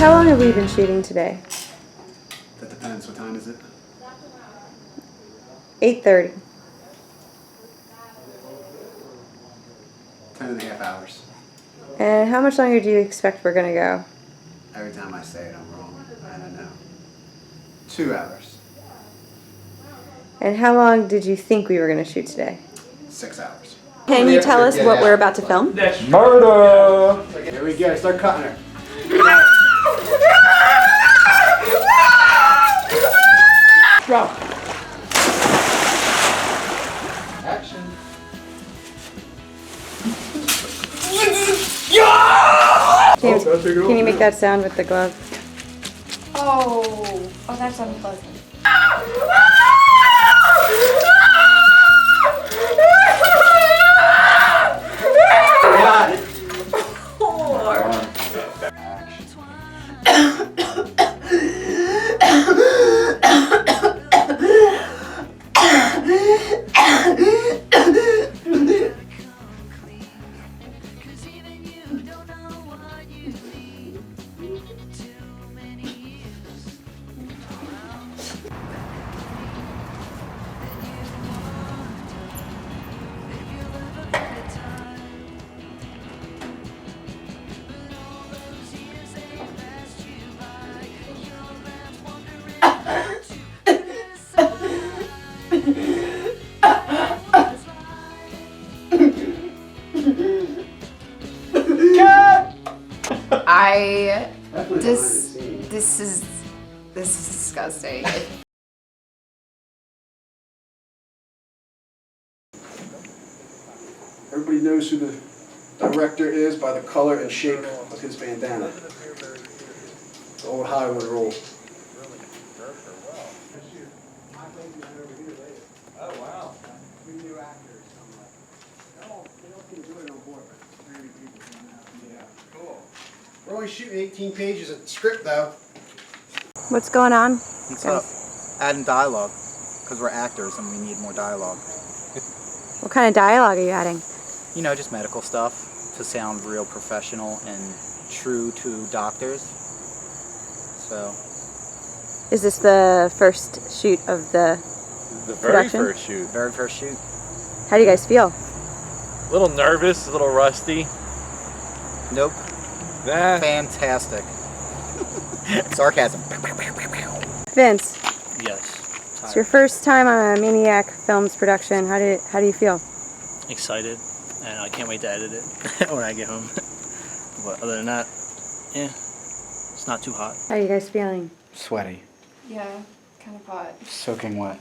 how long have we been shooting today? That depends. What time is it? 8:30. 10.5 hours. And how much longer do you expect we're going to go? Every time I say it, I'm wrong. I don't know. 2 hours. And how long did you think we were going to shoot today? 6 hours. Can you tell us what we're about to film? Murder! Here we go. Start cutting her. Go! Action. James, can you make that sound with the glove? Oh, that's unpleasant. This is disgusting. Everybody knows who the director is by the color and shape of his bandana. The old Hollywood rule. Oh, wow. Cool. We're only shooting 18 pages of script though. What's going on? What's up? Adding dialogue, because we're actors and we need more dialogue. What kind of dialogue are you adding? You know, just medical stuff to sound real professional and true to doctors. So. Is this the first shoot of the Very production? first shoot. Very first shoot. How do you guys feel? A little nervous, a little rusty. Nope. Nah. Fantastic. Sarcasm. Vince, Yes. it's your first time on a Maniac Films production. How do you feel? Excited, and I can't wait to edit it when I get home. But other than that, yeah, it's not too hot. How are you guys feeling? Sweaty. Yeah, kind of hot. Soaking wet.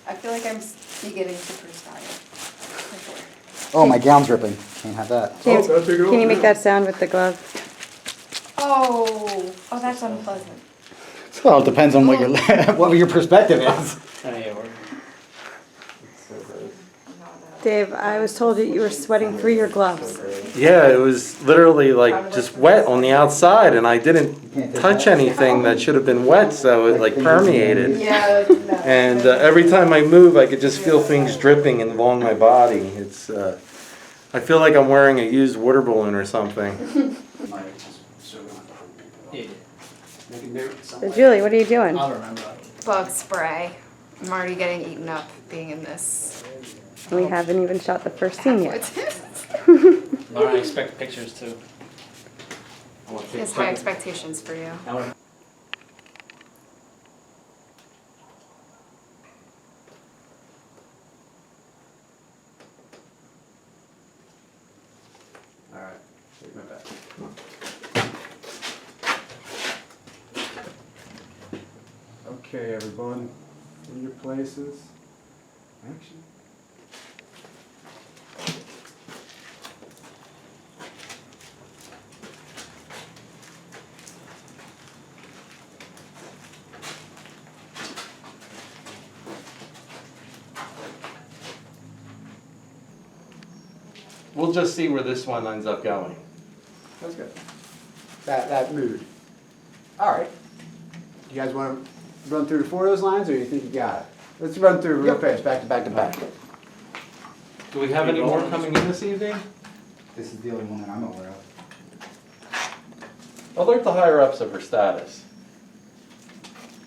I feel like I'm beginning to perspire. Oh, my gown's ripping. Can't have that. James, can you make that sound with the glove? Oh, that's unpleasant. Well, it depends on what your what your perspective is. Dave, I was told that you were sweating through your gloves. Yeah, it was literally like just wet on the outside, and I didn't touch anything that should have been wet, so it like permeated. Yeah. And every time I move, I could just feel things dripping along my body. It's, I feel like I'm wearing a used water balloon or something. So Julie, what are you doing? Bug spray. I'm already getting eaten up being in this. We haven't even shot the first scene yet. Lauren, I expect pictures too. He has high expectations for you. Alright, take my back. Okay, everyone, in your places. Action. We'll just see where this one ends up going. That's good. That mood. All right. You guys want to run through 4 of those lines, or you think you got it? Let's run through real fast, back to back to back. Do we have any more coming in this evening? This is the only one that I'm aware of. Alert the higher ups of her status.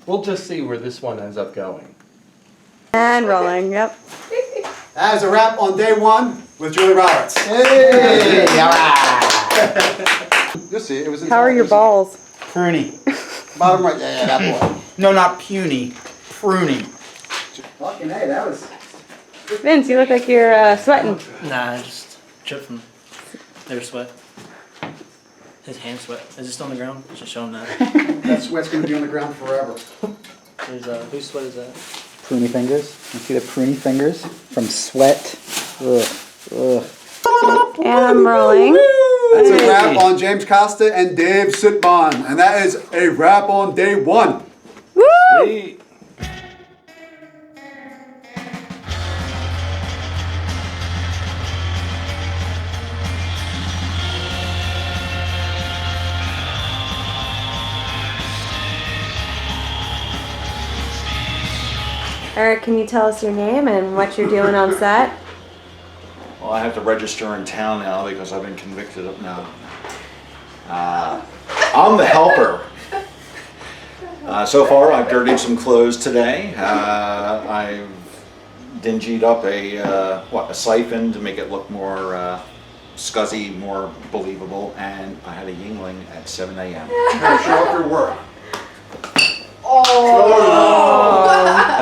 We'll just see where this one ends up going. And rolling, yep. That is a wrap on day one with Julie Roberts. Hey! All right. You'll see, it was. How are your balls? Pruny. Bottom right, yeah, that boy. No, not puny. Pruny. Fucking hey, that was. Vince, you look like you're sweating. Nah, I just tripped from their sweat. His hand sweat. Is it still on the ground? Just show him that. That sweat's gonna be on the ground forever. There's, whose sweat is that? Pruny fingers. You see the pruny fingers from sweat? Ugh. Ugh. And I'm rolling. That's a wrap on James Costa and Dave Sitbon. And that is a wrap on day one. Woo! Sweet. Eric, can you tell us your name and what you're doing on set? Well, I have to register in town now because I've been convicted of now. I'm the helper. So far, I've dirtied some clothes today. I've dingied up a siphon to make it look more scuzzy, more believable, and I had a Yingling at 7 a.m. Show up your work. I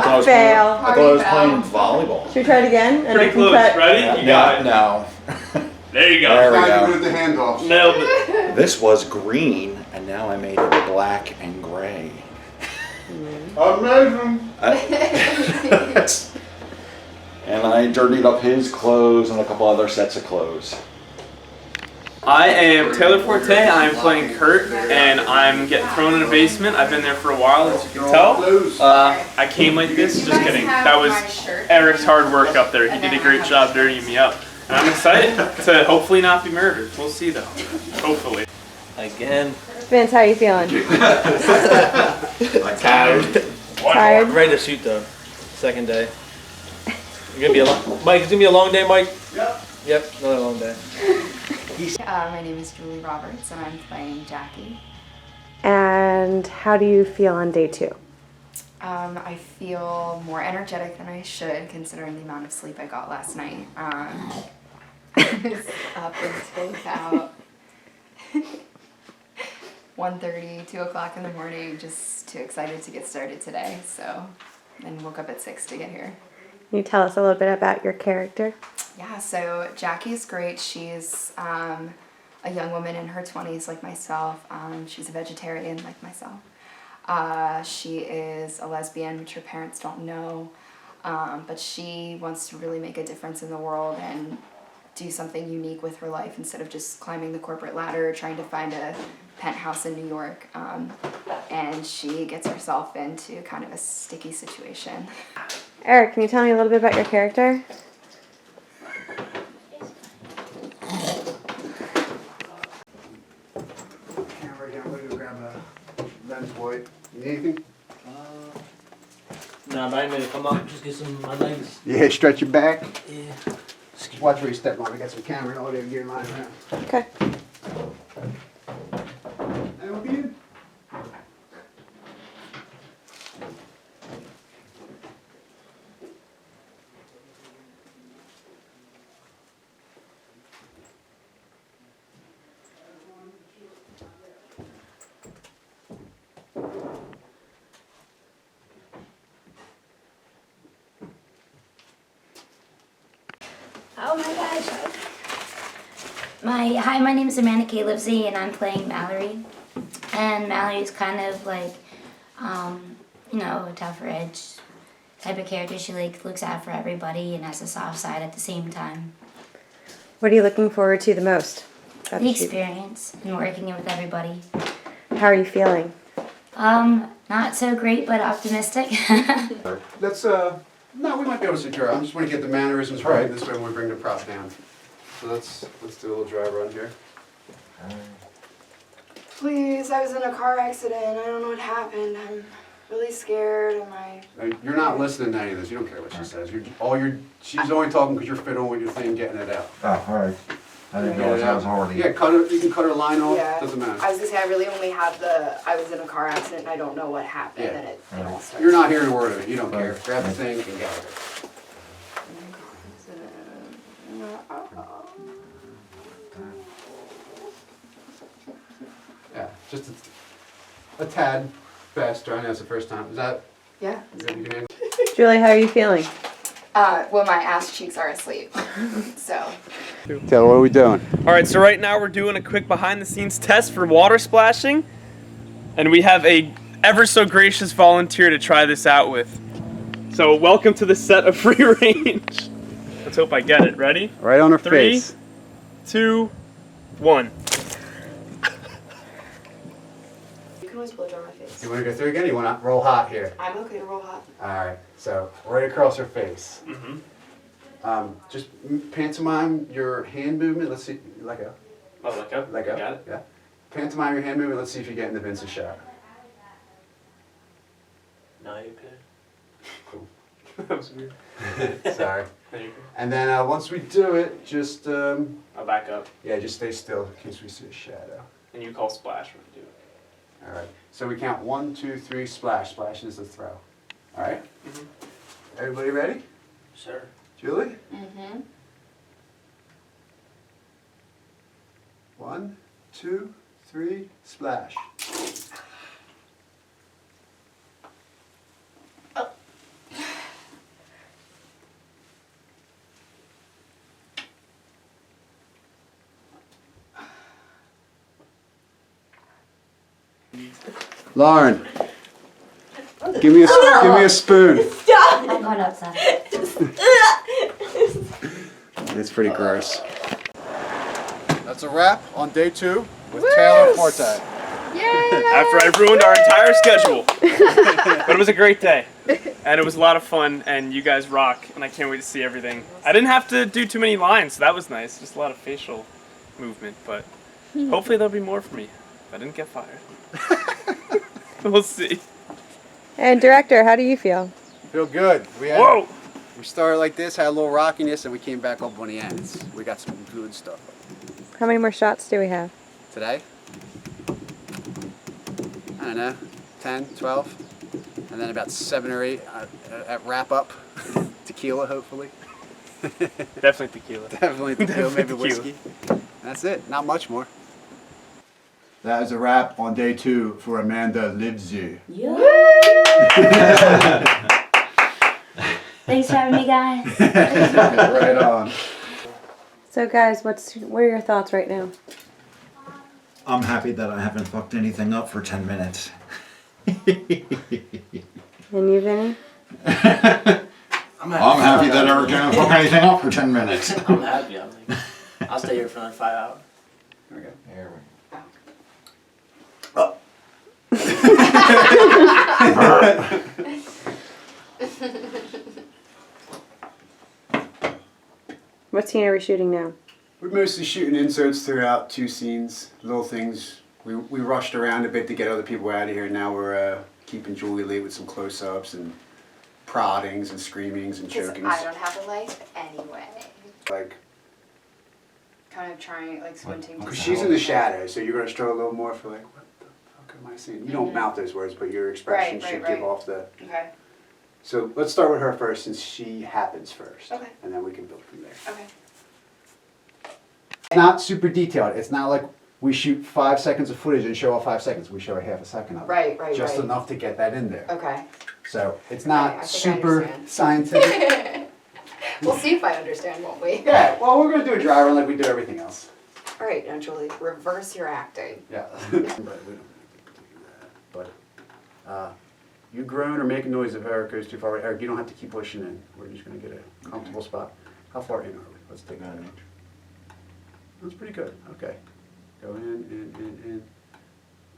thought I was Fail. playing volleyball. Should we try it again? And Pretty I can close. cut- Ready? You got it. No. There you go. There we Now go. you do the handoffs. Nailed it. This was green, and now I made it black and gray. Amazing. And I dirtied up his clothes and a couple other sets of clothes. I am Taylor Forte. I am playing Kurt, and I'm getting thrown in a basement. I've been there for a while, as you can tell. I came like this. Just kidding. That was Eric's hard work up there. He did a great job dirtying me up. And I'm excited to hopefully not be murdered. We'll see, though. Hopefully. Again. Vince, how are you feeling? I'm tired. Tired? I'm ready to shoot though. Second day. It's gonna be a long, Mike, it's gonna be a long day, Mike? Yep. Yep, another long day. My name is Julie Roberts, and I'm playing Jackie. And how do you feel on day 2? I feel more energetic than I should, considering the amount of sleep I got last night. I was up until about 1:30, 2 o'clock in the morning, just too excited to get started today. So, then woke up at 6 to get here. Can you tell us a little bit about your character? Yeah, so Jackie's great. She's a young woman in her 20s like myself. She's a vegetarian like myself. She is a lesbian, which her parents don't know, but she wants to really make a difference in the world and do something unique with her life instead of just climbing the corporate ladder, trying to find a penthouse in New York. And she gets herself into kind of a sticky situation. Eric, can you tell me a little bit about your character? Camera again, we're gonna grab a lens boy. You need anything? Nah, but I made it come up. Just get some of my legs. Yeah, stretch your back. Yeah. Watch where you step on. We got some camera and audio gear lying around. Okay. That will be it. Oh my gosh. Hi, my name is Amanda K. Livesey, and I'm playing Mallory. And Mallory's kind of like, a tougher edge type of character. She looks out for everybody and has a soft side at the same time. What are you looking forward to the most? about The the shoot? experience and working with everybody. How are you feeling? Not so great, but optimistic. Let's, no, we might be able to secure it. I just want to get the mannerisms right this way when we bring the prop down. So let's do a little dry run here. Please, I was in a car accident. I don't know what happened. I'm really scared. You're not listening to any of this. You don't care what she says. She's only talking because you're fiddling with your thing, getting it out. Oh, all right. I didn't realize I was already. Yeah, cut her. You can cut her line off. Yeah. Doesn't matter. I was gonna say I really only have I was in a car accident and I don't know what happened Yeah. and it all started. You're not hearing a word of it. You don't care. Grab the thing and go. Yeah, just a tad faster. I know it's the first time. Is that? Yeah. Is that you can handle? Julie, how are you feeling? Well, my ass cheeks are asleep. So. Taylor, what are we doing? All right, so right now we're doing a quick behind-the-scenes test for water splashing, and we have a ever so gracious volunteer to try this out with. So welcome to the set of Free Range. Let's hope I get it. Ready? Right on her 3, face. 2, 1. You can always blow dry my face. You want to go through again? Or you want to roll hot here? I'm okay to roll hot. All right. So right across her face. Mm-hmm. Just pantomime your hand movement. Let's see. Let go. Oh, let go. Let go. Got it. Yeah. Pantomime your hand movement. Let's see if you get in the Vincent shot. No, you could. Cool. That was weird. Sorry. There you go. And then once we do it, just I'll back up, yeah, just stay still in case we see a shadow. and you call splash when you do it. All right. So we count 1, 2, 3. Splash. Splash is the throw. All right. Everybody ready? Sure. Julie. Mm-hmm. 1, 2, 3. Splash. Lauren, give me a spoon. I'm going outside. It's pretty gross. That's a wrap on day 2 with Taylor Forte. After I ruined our entire schedule. But it was a great day. And it was a lot of fun, and you guys rock, and I can't wait to see everything. I didn't have to do too many lines, so that was nice. Just a lot of facial movement, but hopefully there'll be more for me if I didn't get fired. We'll see. And director, how do you feel? Feel good. Whoa! We started like this, had a little rockiness, and we came back up on the ends. We got some good stuff How many more shots do we have? today. I don't know, 10, 12, and then about 7 or 8 at wrap up. Tequila, hopefully. Definitely tequila. Definitely tequila, maybe Tequila. whiskey. That's it, not much more. That is a wrap on day 2 for Amanda Livesey. Thanks for having me, guys. Right on. So guys, what are your thoughts right now? I'm happy that I haven't fucked anything up for 10 minutes. And you, Vinny? I'm happy that I didn't fuck anything up for 10 minutes. I'm happy. I'll stay here for another 5 hours. Okay. There we go. What scene are we shooting now? We're mostly shooting inserts throughout 2 scenes, little things. We rushed around a bit to get other people out of here. Now we're keeping Julie late with some close-ups and proddings and screamings and Because chokings. I don't have a life anyway. Like, Kind of trying, like squinting. because she's in the shadows, so you're going to struggle a little more for like, what the fuck am I seeing? You don't mouth those words, but your expression Right, should right. give off the... Okay. So let's start with her first since she happens first. Okay. And then we can build from there. Okay. It's not super detailed. It's not like we shoot 5 seconds of footage and show all 5 seconds. We show a half a second of it. Right. Just enough to get that in there. Okay. So it's Okay, I not think I super understand. scientific. We'll see if I understand, won't we? Yeah, well, we're going to do a dry run like we do everything else. All right, now Julie, reverse your acting. Yeah. But we don't need to do that. But you groan or make a noise if Eric goes too far. Eric, you don't have to keep pushing in. We're just going to get a comfortable spot. How far in are we? Let's take that. That's pretty good. Okay. Go in.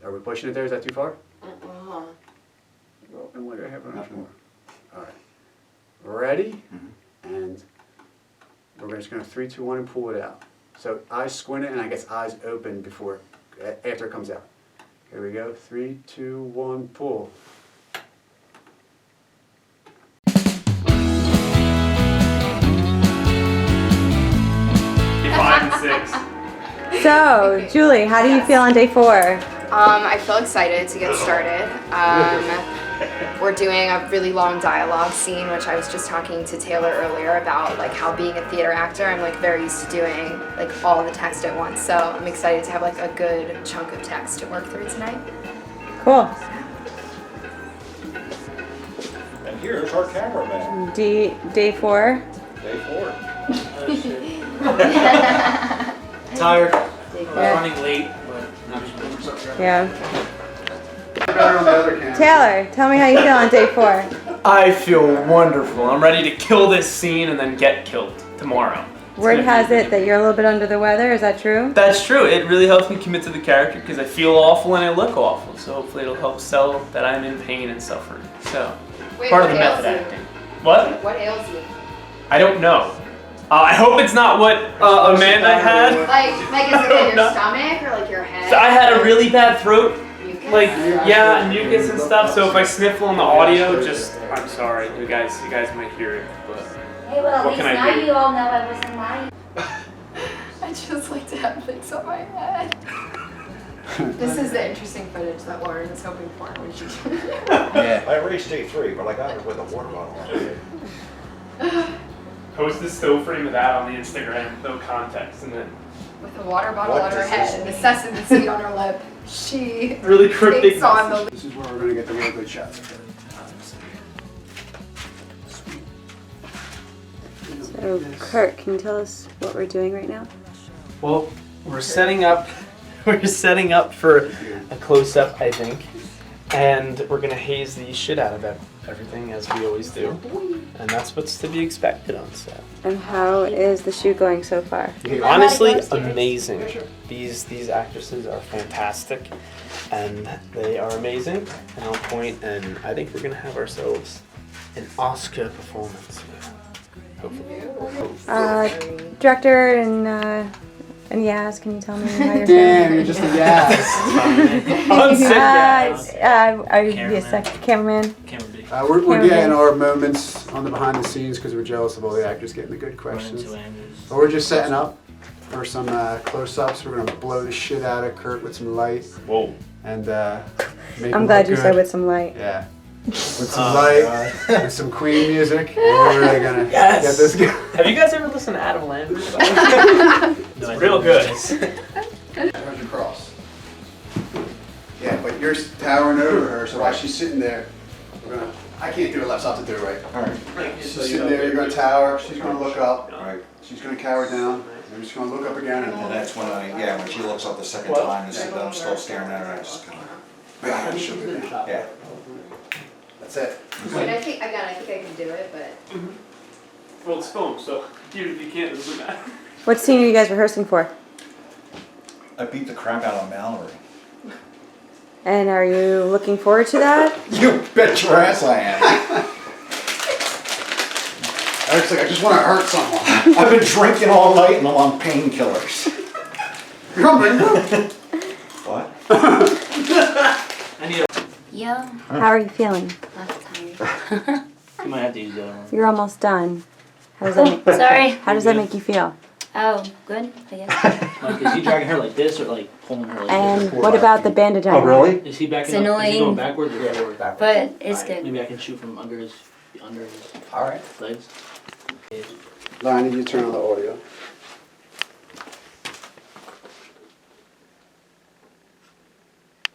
Are we pushing it there? Is that too far? Uh-huh. Well, then we're going to have enough more. All right. Ready? And we're just going to 3, 2, 1 and pull it out. So eyes squinted and I guess eyes open before, after it comes out. Here we go. 3, 2, 1, pull. 5 and 6. So, Julie, how do you feel on day 4? I feel excited to get started. We're doing a really long dialogue scene, which I was just talking to Taylor earlier about, like how being a theater actor, I'm like very used to doing like all the text at once. So I'm excited to have like a good chunk of text to work through tonight. Cool. And here's our cameraman. Day 4? Day 4. Tired. Yeah. Running late, but Yeah. Better on the other camera. Taylor, tell me how you feel on day 4. I feel wonderful. I'm ready to kill this scene and then get killed tomorrow. Word has it that you're a little bit under the weather. Is that true? That's true. It really helps me commit to the character because I feel awful and I look awful. So hopefully it'll help sell that I'm in pain and suffering. So part of the method acting. What? What ails you? I don't know. I hope it's not what Amanda had. Like is it in your stomach or like your head? So I had a really bad throat. Mucus? Like yeah, mucus and stuff. So if I sniffle on the audio, just I'm sorry, you guys might hear it, but Hey, well, at what least can I now do? you all know I wasn't lying. I just like to have things on my head. This is the interesting footage that Lauren was hoping for when she Yeah. I raced day 3, but I got it with a water bottle. Post the still frame of that on the Instagram, no context, and then with a water bottle What on her does head this and the sesame seed on her lip. She really cryptic. takes on the This is where we're gonna get the real good shots. So, Kurt, can you tell us what we're doing right now? Well, we're setting up. We're setting up for a close-up, I think, and we're gonna haze the shit out of everything as we always do, and that's what's to be expected on set. And how is the shoot going so far? Honestly, amazing. These actresses are fantastic, and they are amazing and on point, and I think we're gonna have ourselves an Oscar performance. Hopefully. Director and Yaz, can you tell me how you're Damn, feeling? you're just a yes. On set, Are you be a cameraman? We're getting our moments on the behind the scenes because we're jealous of all the actors getting the good questions. But we're just setting up for some close-ups. We're gonna blow the shit out of Kurt with some light. Whoa. And make I'm him glad look you good. said with some light. Yeah. With some light, with some Queen music, and we're really gonna get this going. Have you guys ever listened to Adam Lambert? It's real good. How's your cross? Yeah, but you're towering over her, so while she's sitting there, we're gonna. I can't do it left, so I'll have to do it right. All right. She's sitting there, you're gonna tower, she's gonna look up, All right. she's gonna cower down, you're just gonna look up again, And that's when when she looks up the second time and see that I'm still staring at her, I just kind of, she'll do that. yeah. That's it. I think I can do it, but Well, it's film, so even if you can't, it doesn't matter. What scene are you guys rehearsing for? I beat the crap out of Mallory. And are you looking forward to that? You bet your ass I am. Eric's like, I just wanna hurt someone. I've been drinking all night and I'm on painkillers. Come on, What? I need a. Yeah, How are you feeling? last time. You might have to use the other one. You're almost done. How does that make, Sorry. how does that make you feel? Oh, good, I guess. Like, is he dragging her like this or like pulling her like And this? what about the bandage on Oh, her? really? Is he backing It's up? Is he annoying. going backwards or forward? But it's good. Maybe I can shoot from under his All right. legs. Lauren, I need you to turn on the audio.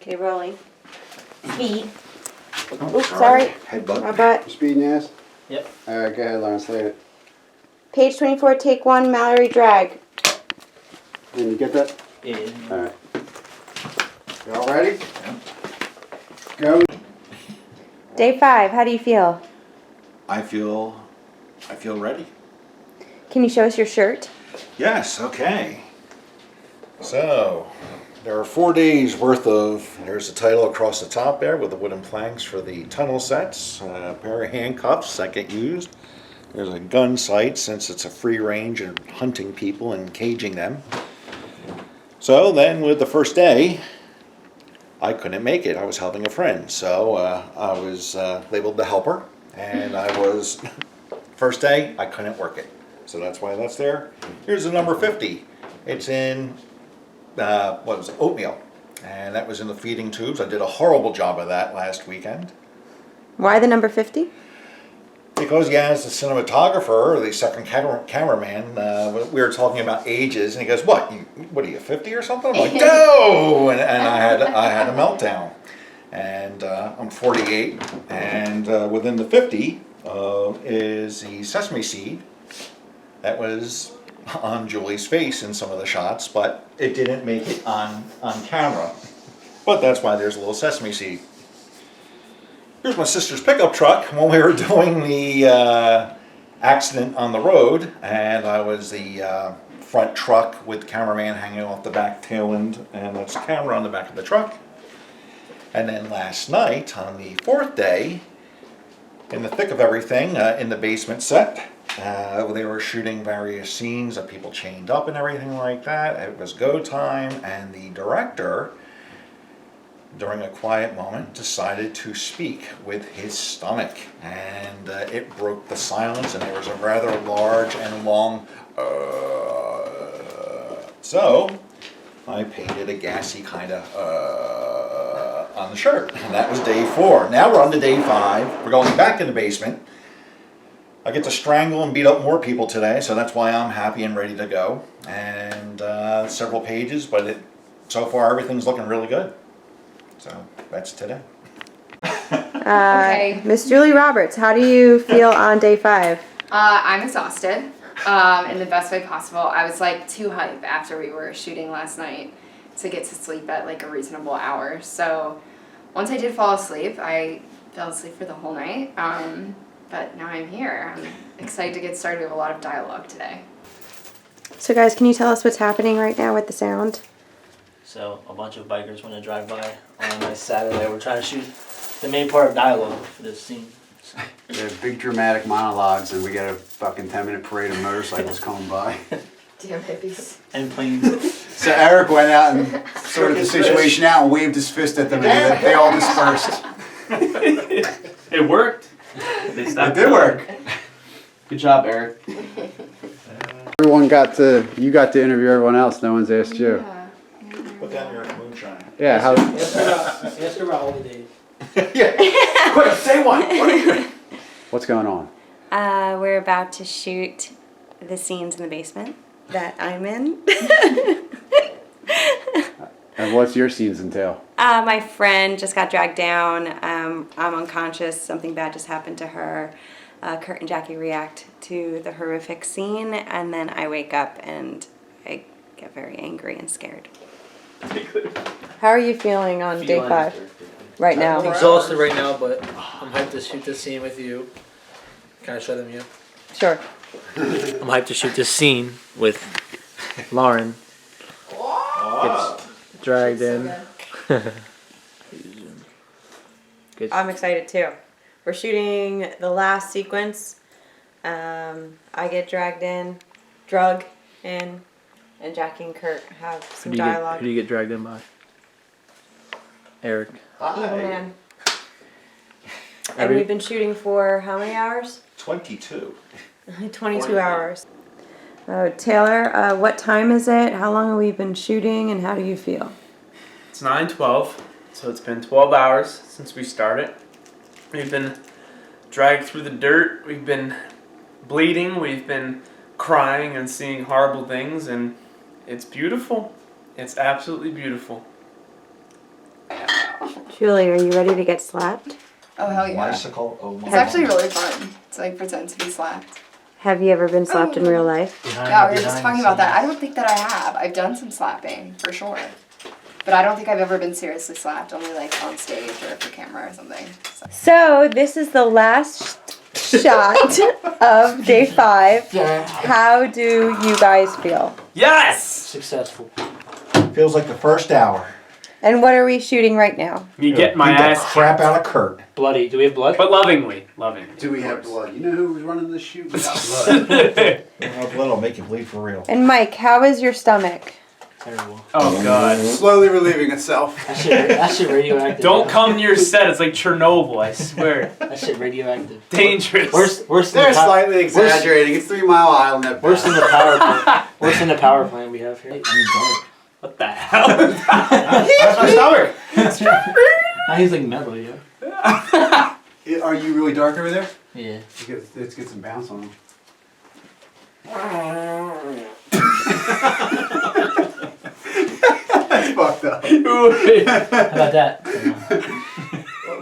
Okay, rolling. Speed. Oh, Oops, sorry. Headbutt. My butt. Speed and ass? Yep. Alright, go ahead, Lauren, slate it. Page 24, take 1, Mallory drag. And you get that? Yeah. Alright. You all ready? Go. Day 5, how do you feel? I feel ready. Can you show us your shirt? Yes, okay. So, there are 4 days worth of, there's the title across the top there with the wooden planks for the tunnel sets, a pair of handcuffs that get used. There's a gun sight since it's a free range and hunting people and caging them. So then with the first day, I couldn't make it. I was helping a friend. So I was labeled the helper and I was, first day, I couldn't work it. So that's why that's there. Here's the number 50. It's in what was it, oatmeal. And that was in the feeding tubes. I did a horrible job of that last weekend. Why the number 50? Because, yeah, as the cinematographer, or the second cameraman, we were talking about ages, and he goes, what are you, 50 or something? I'm like, no! And I had a meltdown. And I'm 48, and within the 50 is the sesame seed that was on Julie's face in some of the shots, but it didn't make it on camera. But that's why there's a little sesame seed. Here's my sister's pickup truck when we were doing the accident on the road, and I was the front truck with the cameraman hanging off the back tail end, and that's the camera on the back of the truck. And then last night, on the 4th day, in the thick of everything, in the basement set, they were shooting various scenes of people chained up and everything like that. It was go time, and the director, during a quiet moment, decided to speak with his stomach, and it broke the silence, and there was a rather large and long so I painted a gassy kind of on the shirt, and that was day 4. Now we're on to day 5. We're going back in the basement. I get to strangle and beat up more people today, so that's why I'm happy and ready to go. And several pages, but so far everything's looking really good. So that's today. Okay. Miss Julie Roberts, how do you feel on day 5? I'm exhausted in the best way possible. I was like too hype after we were shooting last night to get to sleep at like a reasonable hour. So once I did fall asleep, I fell asleep for the whole night. But now I'm here. I'm excited to get started. We have a lot of dialogue today. So guys, can you tell us what's happening right now with the sound? So a bunch of bikers want to drive by on a nice Saturday. We're trying to shoot the main part of dialogue for this scene. So. We have big dramatic monologues, and we got a fucking 10-minute parade of motorcycles coming by. Damn hippies. And planes. So Eric went out and sorted the situation out and waved his fist at them, and they all dispersed. It worked. It did work. Good job, Eric. You got to interview everyone else. No one's asked you. Put down your moonshine. Yeah, how? Ask her about all the days. Yeah. Quick, say one. What are you doing? What's going on? We're about to shoot the scenes in the basement that I'm in. And what's your scenes entail? My friend just got dragged down. I'm unconscious. Something bad just happened to her. Kurt and Jackie react to the horrific scene, and then I wake up and I get very angry and scared. How are you feeling on day 5 right now? I'm exhausted right now, but I'm hyped to shoot this scene with you. Can I show them you? Sure. I'm hyped to shoot this scene with Lauren. Gets dragged in. Good. I'm excited too. We're shooting the last sequence. I get dragged in, drug in, and Jackie and Kurt have some dialogue. Who do you get dragged in by? Eric. Evil man. And we've been shooting for how many hours? 22. 22 hours. Oh, Taylor, what time is it? How long have we been shooting, and how do you feel? It's 9:12, so it's been 12 hours since we started. We've been dragged through the dirt. We've been bleeding. We've been crying and seeing horrible things, and it's beautiful. It's absolutely beautiful. Julie, are you ready to get slapped? Oh, hell yeah. Bicycle. Oh, It's actually really fun to like pretend to be slapped. Have you ever been slapped in real life? Yeah, we were just talking about that. I don't think that I have. I've done some slapping, for sure. But I don't think I've ever been seriously slapped, only like on stage or for camera or something. So this is the last shot of day 5. How do you guys feel? Yes! Successful. Feels like the first hour. And what are we shooting right now? You get my Beat the ass crap out of Kurt. Bloody. Do we have blood? But lovingly. Do we have blood? You know who was running this shoot? We got blood. Blood will make you bleed for real. And Mike, how is your stomach? Terrible. Oh, God. Slowly relieving itself. That shit radioactive. Don't come near set. It's like Chernobyl, I swear. That shit radioactive. Dangerous. Worse than They're slightly exaggerating. It's 3 Mile Island. Worse than the power plant. Worse than the power plant we have here. I mean, dark. What the hell? That's my stomach. I use like metal, yeah. Are you really dark over there? Yeah. Let's get some bounce on them. That's fucked up. How about that?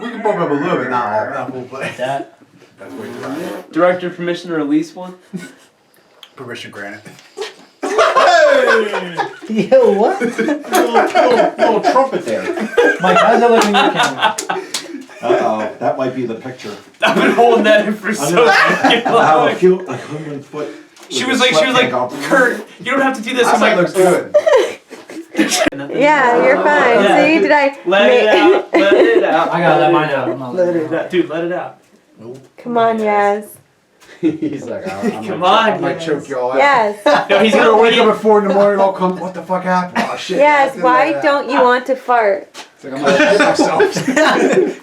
We can bump up a little bit, not full play. That? That's way too loud. Director, permission to release one? Permission granted. Yo, what? Little trumpet there. Mike, how's that looking in your camera? Uh-oh, that might be the picture. I've been holding that in for so I long. have a human foot. She was like, Kurt, you don't have to do this. I'm That like, looks good. Yeah, you're fine. Yeah. See, did I? let it out, let it out. I gotta let mine out. I'm not Let letting it out. Dude, let it out. Come on, Yaz. He's like, Come on, I might choke you all out. Yes. No, he's He's gonna gonna wake wait. up at 4 in the morning, all come, what the fuck happened? Oh shit. Yes. Why don't you want to fart? It's like, I'm gonna shit myself.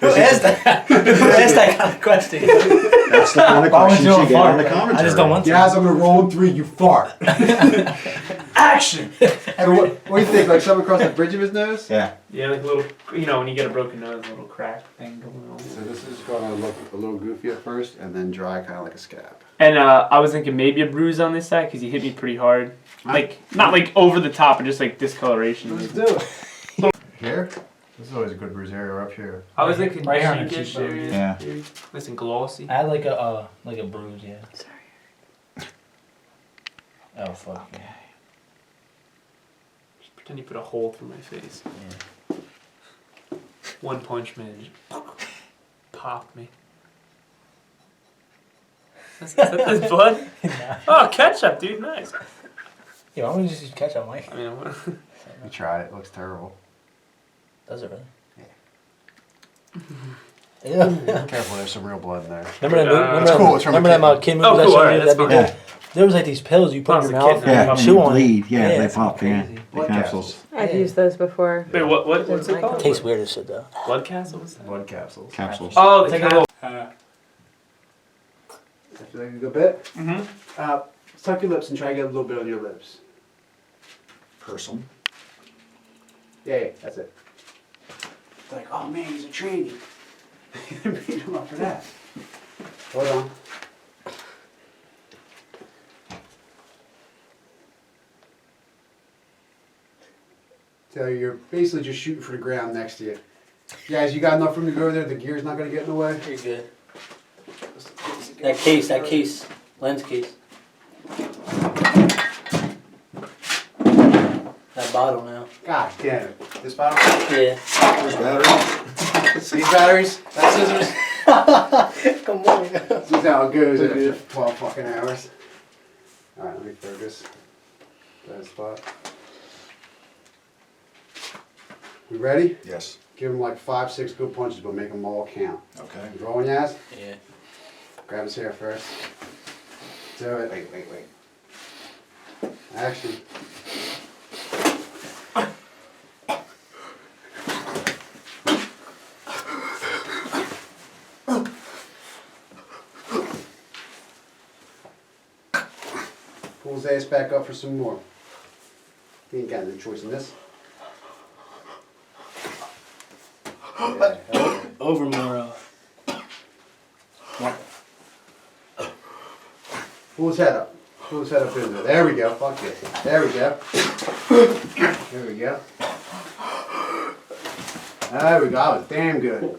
Who asked that? Who asked that kind of question? That's the kind of Why would questions you you want get fart? in the commentary. I just don't want to. Guys, I'm gonna roll in 3, you fart. Action! And what do you think? Like something across the bridge of his nose? Yeah. Yeah, like a little, you know, when you get a broken nose, a little crack thing going on. So this is gonna look a little goofy at first and then dry kind of like a scab. And I was thinking maybe a bruise on this side because you hit me pretty hard. Like, not like over the top, but just like discoloration. Let's do it. Here? This is always a good bruise area, or up here. I was thinking Right here on the cheekish cheekbone. area. Yeah. Nice and glossy. I had like a bruise, yeah. Sorry. Oh fuck. Okay. Just pretend you put a hole through my face. Yeah. One Punch Man just popped me. Is that this blood? Nah. Oh, ketchup, dude. Nice. Yeah, why don't we just use ketchup, Mike? I mean, I want You tried it, it looks terrible. Does it really? Yeah. Yeah. Careful, there's some real blood in there. Remember that movie? It's cool, it's from a Remember that kid. kid movie Oh, that cool, showed alright, you that's that fine. big? There was like these pills you put in your When I was a mouth kid, and Yeah, chew on bleed. it. Yeah, they it's pop. Yeah, crazy. the Blood capsules. I've used those before. Wait, what's it called? Tastes weird as shit though. Blood castle? What's that? Blood capsules. Capsules. Oh, It's the like a cap. I feel like a good bit. Mm-hmm. Suck your lips and try to get a little bit on your lips. Person. Yeah, that's it. It's like, oh man, he's a trainee. Beat him up for that. Hold on. So you're basically just shooting for the ground next to you. Guys, you got enough room to go there? The gear's not going to get in the way? You're good. That case, lens case. That bottle now. God damn it. This bottle? Yeah. There's batteries. These batteries? That scissors? Come on. This is how it goes after 12 fucking hours. Alright, let me focus. That spot. We ready? Yes. Give him like 5, 6 good punches, but make them all count. Okay. You rolling, Yaz? Yeah. Grab his hair first. Do it. Wait. Action. Pull his ass back up for some more. He ain't got no choice in this. Yeah, Over more. pull his head up. Pull his head up in there. There we go. Fuck it. There we go. There we go. There we go. That was damn good.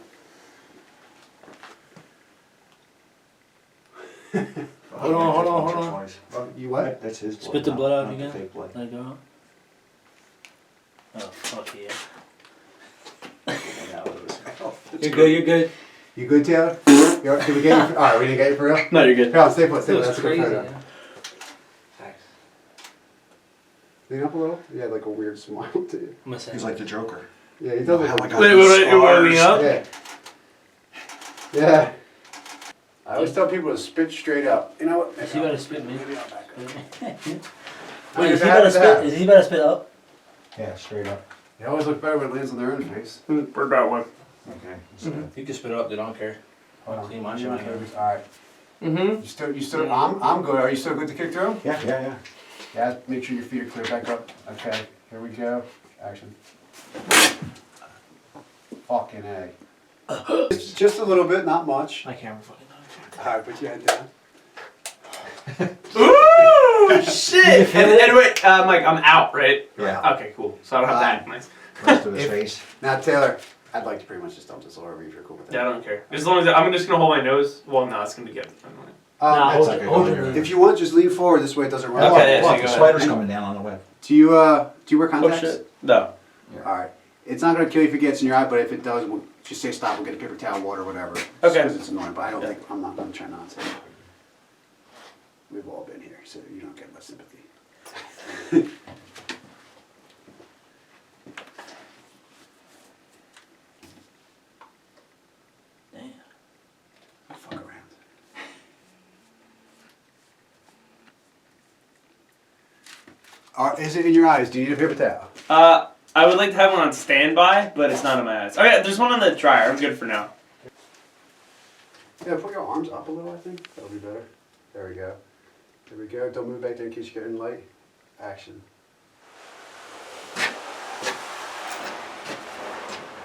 Hold on. Oh, you what? That's his blood. Spit the blood out not the again. fake blood. Let it go out. Oh, fuck yeah. You're good. You good, Taylor? Did we get you? Alright, we didn't get you for real? No, you're good. Here, on, stay put. That was That's a good crazy. photo. Yeah. Lean up a little. You had like a weird smile to you. I'm gonna say. He's like the Joker. Yeah, he does look How like I got Wait, these you want to lean scars. up? Yeah. Yeah. I always tell people to spit straight up. You know what? Is he about to spit me? Maybe I'll back up. Wait, is he about to spit? Is he about to spit up? Yeah, straight up. They always look better when it lands on their own face. We're about one. Okay. You can spit it up, dude. I don't care. Hold on. Clean my shit. Alright. Mm-hmm. You still, I'm good. Are you still good to kick through? Yeah. Yeah, make sure your feet are clear back up. Okay. Here we go. Action. Fucking A. Just a little bit, not much. My camera fucking died. Alright, put your head down. Ooh, shit! And wait, Mike, I'm out, right? Yeah. Okay, cool. So I don't have to act nice. Rest of his face. Now, Taylor, I'd like to pretty much just dump this all over you if you're cool with that. Yeah, I don't care. As long as I'm just gonna hold my nose. Well, no, it's gonna get annoying. Nah, that's hold it, okay. hold it. If you want, just lean forward. This way it doesn't run. Okay, yeah, Look, so the go spider's ahead. coming down on the web. Do you wear contacts? shit. No. Alright. It's not gonna kill you if it gets in your eye, but if it does, we'll just say stop. We'll get a paper towel, water, whatever. Okay. Because it's annoying, but I don't think I'm gonna try not to. We've all been here, so you don't get much sympathy. Damn. Fuck around. Is it in your eyes? Do you need a paper towel? I would like to have one on standby, but it's not in my eyes. Oh yeah, there's one on the dryer. I'm good for now. Yeah, put your arms up a little, I think. That'll be better. There we go. There we go. Don't move back there in case you get in light. Action.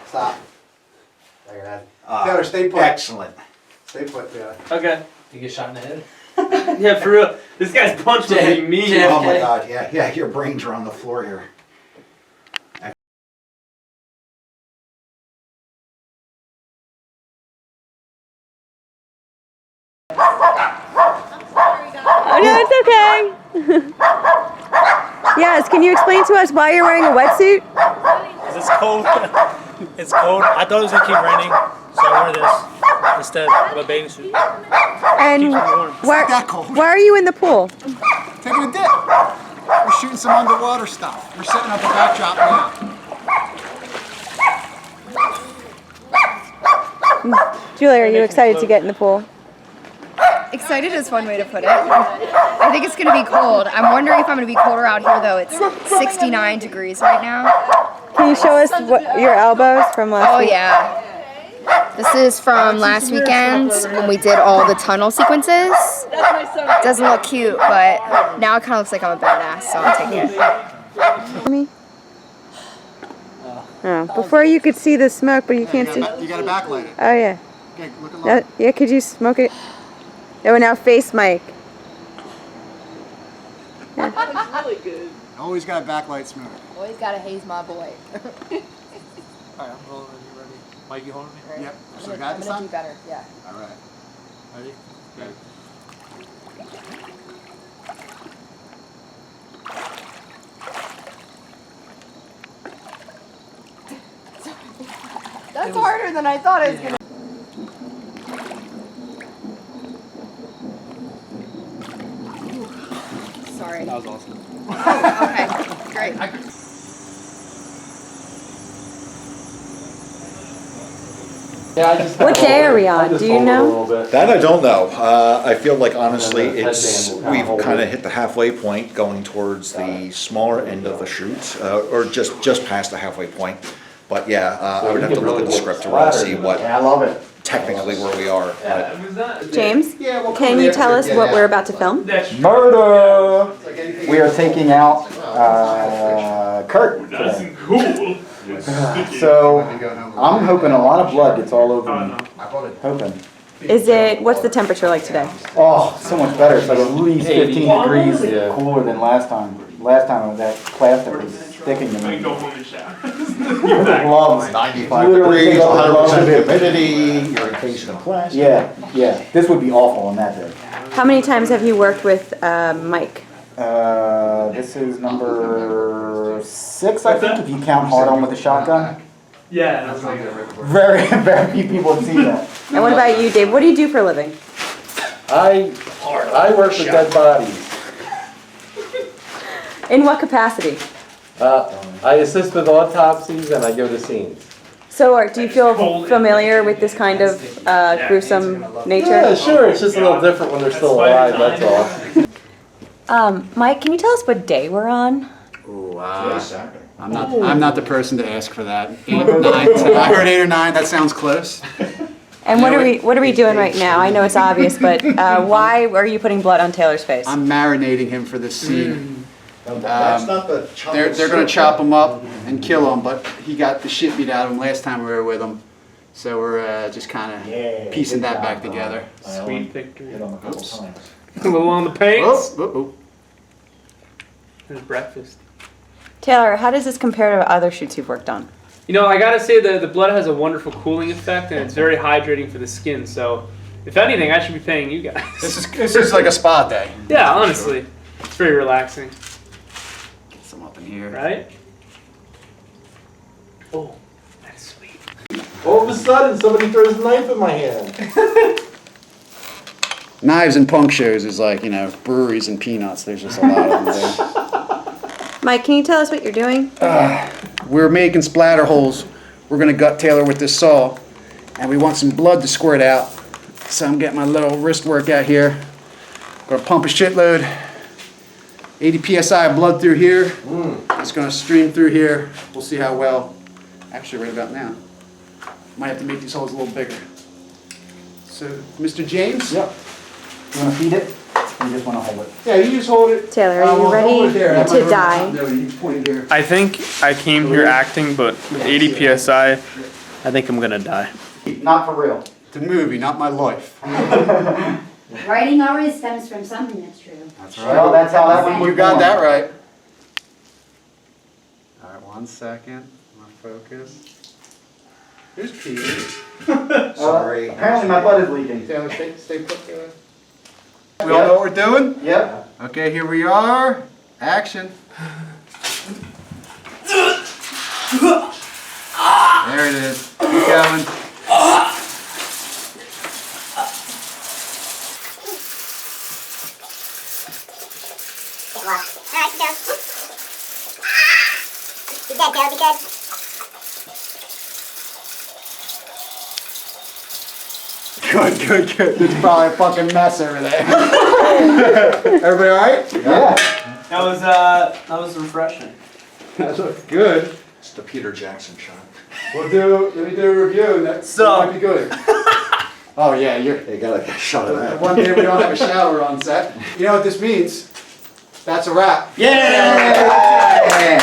Stop. Look at that. Taylor, stay put. Excellent. Stay put, Taylor. Okay. You get shot in the head? Yeah, for real. This guy's punch was like me. Oh my god, yeah, your brains are on the floor here. Oh no, it's okay. Yes, can you explain to us why you're wearing a wetsuit? Because it's cold. It's cold. I thought it was going to keep raining, so I wore this instead of a bathing suit. And Keeps me warm. why are you in the pool? Taking a dip. We're shooting some underwater stuff. We're setting up a backdrop now. Julie, are you excited to get in the pool? Excited is one way to put it. I think it's going to be cold. I'm wondering if I'm going to be colder out here though. It's 69 degrees right now. Can you show us your elbows from last week? Oh yeah. This is from last weekend when we did all the tunnel sequences. Doesn't look cute, but now it kind of looks like I'm a badass, so I'll take it. Me? Oh, before you could see the smoke, but you can't see. You gotta backlight it. Oh yeah. Okay, look at low. Yeah, could you smoke it? Oh, now face Mike. That looks really good. Always gotta backlight smoke. Always gotta haze my boy. Alright, I'm rolling when you're ready. Mike, you holding me? Yep. So got I'm this gonna on? do better, yeah. Alright. Ready? Ready. That's harder than I thought it was gonna. Sorry. That was awesome. Oh, okay. Great. What day are we on? Do you know? That I don't know. I feel like honestly, we've kind of hit the halfway point, going towards the smaller end of the shoot, or just past the halfway point. But yeah, I would have to look at the script to really see what technically where we are. But James, can you tell us what we're about to film? Murder! We are taking out Kurt today. Cool. So I'm hoping a lot of blood gets all over me. Hoping. What's the temperature like today? Oh, so much better. It's like at least 15 degrees cooler than last time. Last time that plastic was sticking to me. Go home and shower. The gloves. 95 degrees, 100% humidity, irritation of plastic. Yeah. This would be awful on that day. How many times have you worked with Mike? This is number 6, I think, if you count hard on with a shotgun. Yeah, that's like Very, very few people have seen that. And what about you, Dave? What do you do for a living? I work with dead bodies. In what capacity? I assist with autopsies and I go to scenes. So, do you feel familiar with this kind of gruesome nature? Yeah, sure. It's just a little different when they're still alive, that's all. Mike, can you tell us what day we're on? Ooh, I'm not the person to ask for that. 8, 9, 10. I heard 8 or 9. That sounds close. And what are we doing right now? I know it's obvious, but why are you putting blood on Taylor's face? I'm marinating him for this scene. That's not the They're gonna chop him up and kill him, but he got the shit beat out of him last time we were with him. So we're just kind of piecing that back together. Sweet victory. Hit him a couple times. A little on the paints. Oh. There's breakfast. Taylor, how does this compare to other shoots you've worked on? You know, I gotta say that the blood has a wonderful cooling effect, and it's very hydrating for the skin. So, if anything, I should be paying you guys. This is like a spa day. Yeah, honestly, it's very relaxing. Get some up in here. Right? Oh, that's sweet. All of a sudden, somebody throws a knife in my hand. Knives and punk shows is like, you know, breweries and peanuts. There's just a lot of them there. Mike, can you tell us what you're doing? We're making splatter holes. We're gonna gut Taylor with this saw, and we want some blood to squirt out. So I'm getting my little wrist workout here. Gonna pump a shitload. 80 psi of blood through here. It's gonna stream through here. We'll see how well. Actually, right about now. Might have to make these holes a little bigger. So, Mr. James? Yep. You wanna feed it? Or you just wanna hold it? Yeah, you just hold it. Taylor, are you ready to die? No, you point it here. I think I came here acting, but with 80 psi, I think I'm gonna die. Not for real. It's a movie, not my life. Writing always stems from something that's true. That's right. Well, that's how that one was You got born. that right. All right, 1 second. My focus. Here's Peter. Sorry. Apparently my butt is leaking. Taylor, stay put there. We all know what we're doing? Yep. Okay, here we are. Action. There it is. Keep going. Good. It's probably a fucking mess over there. Everybody alright? Yeah. That was refreshing. That looks good. It's the Peter Jackson shot. Let me do a review. That might be good. Oh yeah, They got a shot of that. one day we don't have a shower on set. You know what this means? That's a wrap. Yeah!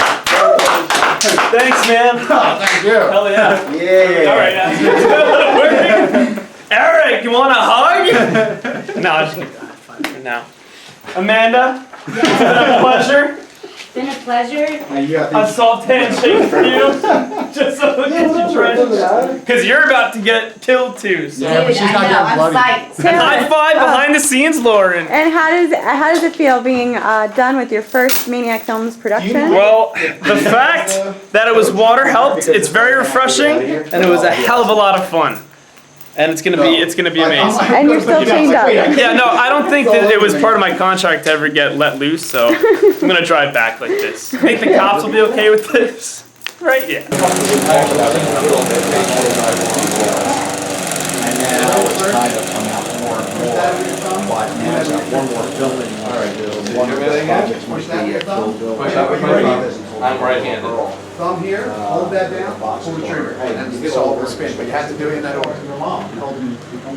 Thanks, man. Oh, thank you. Hell yeah. Yeah! All right, Eric, you want a hug? No, I'll just keep that. Fine for now. Amanda, it's been a pleasure. It's been a pleasure. A soft handshake for you. Just so it gets you ready. Because you're about to get killed too. So. Yeah, but she's not getting bloody. High five behind the scenes, Lauren. And how does it feel being done with your first Maniac Films production? Well, the fact that it was water helped. It's very refreshing, and it was a hell of a lot of fun. And it's gonna be amazing. And you're still chained up. Yeah, no, I don't think that it was part of my contract to ever get let loose, so I'm gonna drive back like this. I think the cops will be okay with this. Right? Yeah. And now it's kind of come out more and more. But now I've got one more building. All right, one of the projects might be a full building. I'm right-handed. Thumb here, hold that down, pull the trigger, and then the saw will spin, but you have to do it in that order.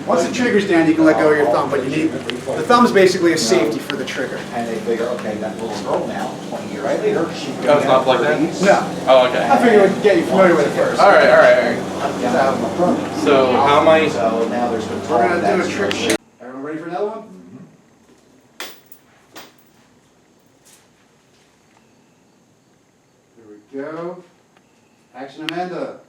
Once the trigger's down, you can let go of your thumb, but you need, the thumb is basically a safety for the trigger. And they figure, okay, that little girl now, 20 years later, she Oh, it's not like that? No. Oh, okay. I figured we'd get you familiar with it first. All right. So how am I? So now there's been We're gonna do a trick shot. Everyone ready for another one? Here we go. Action, Amanda.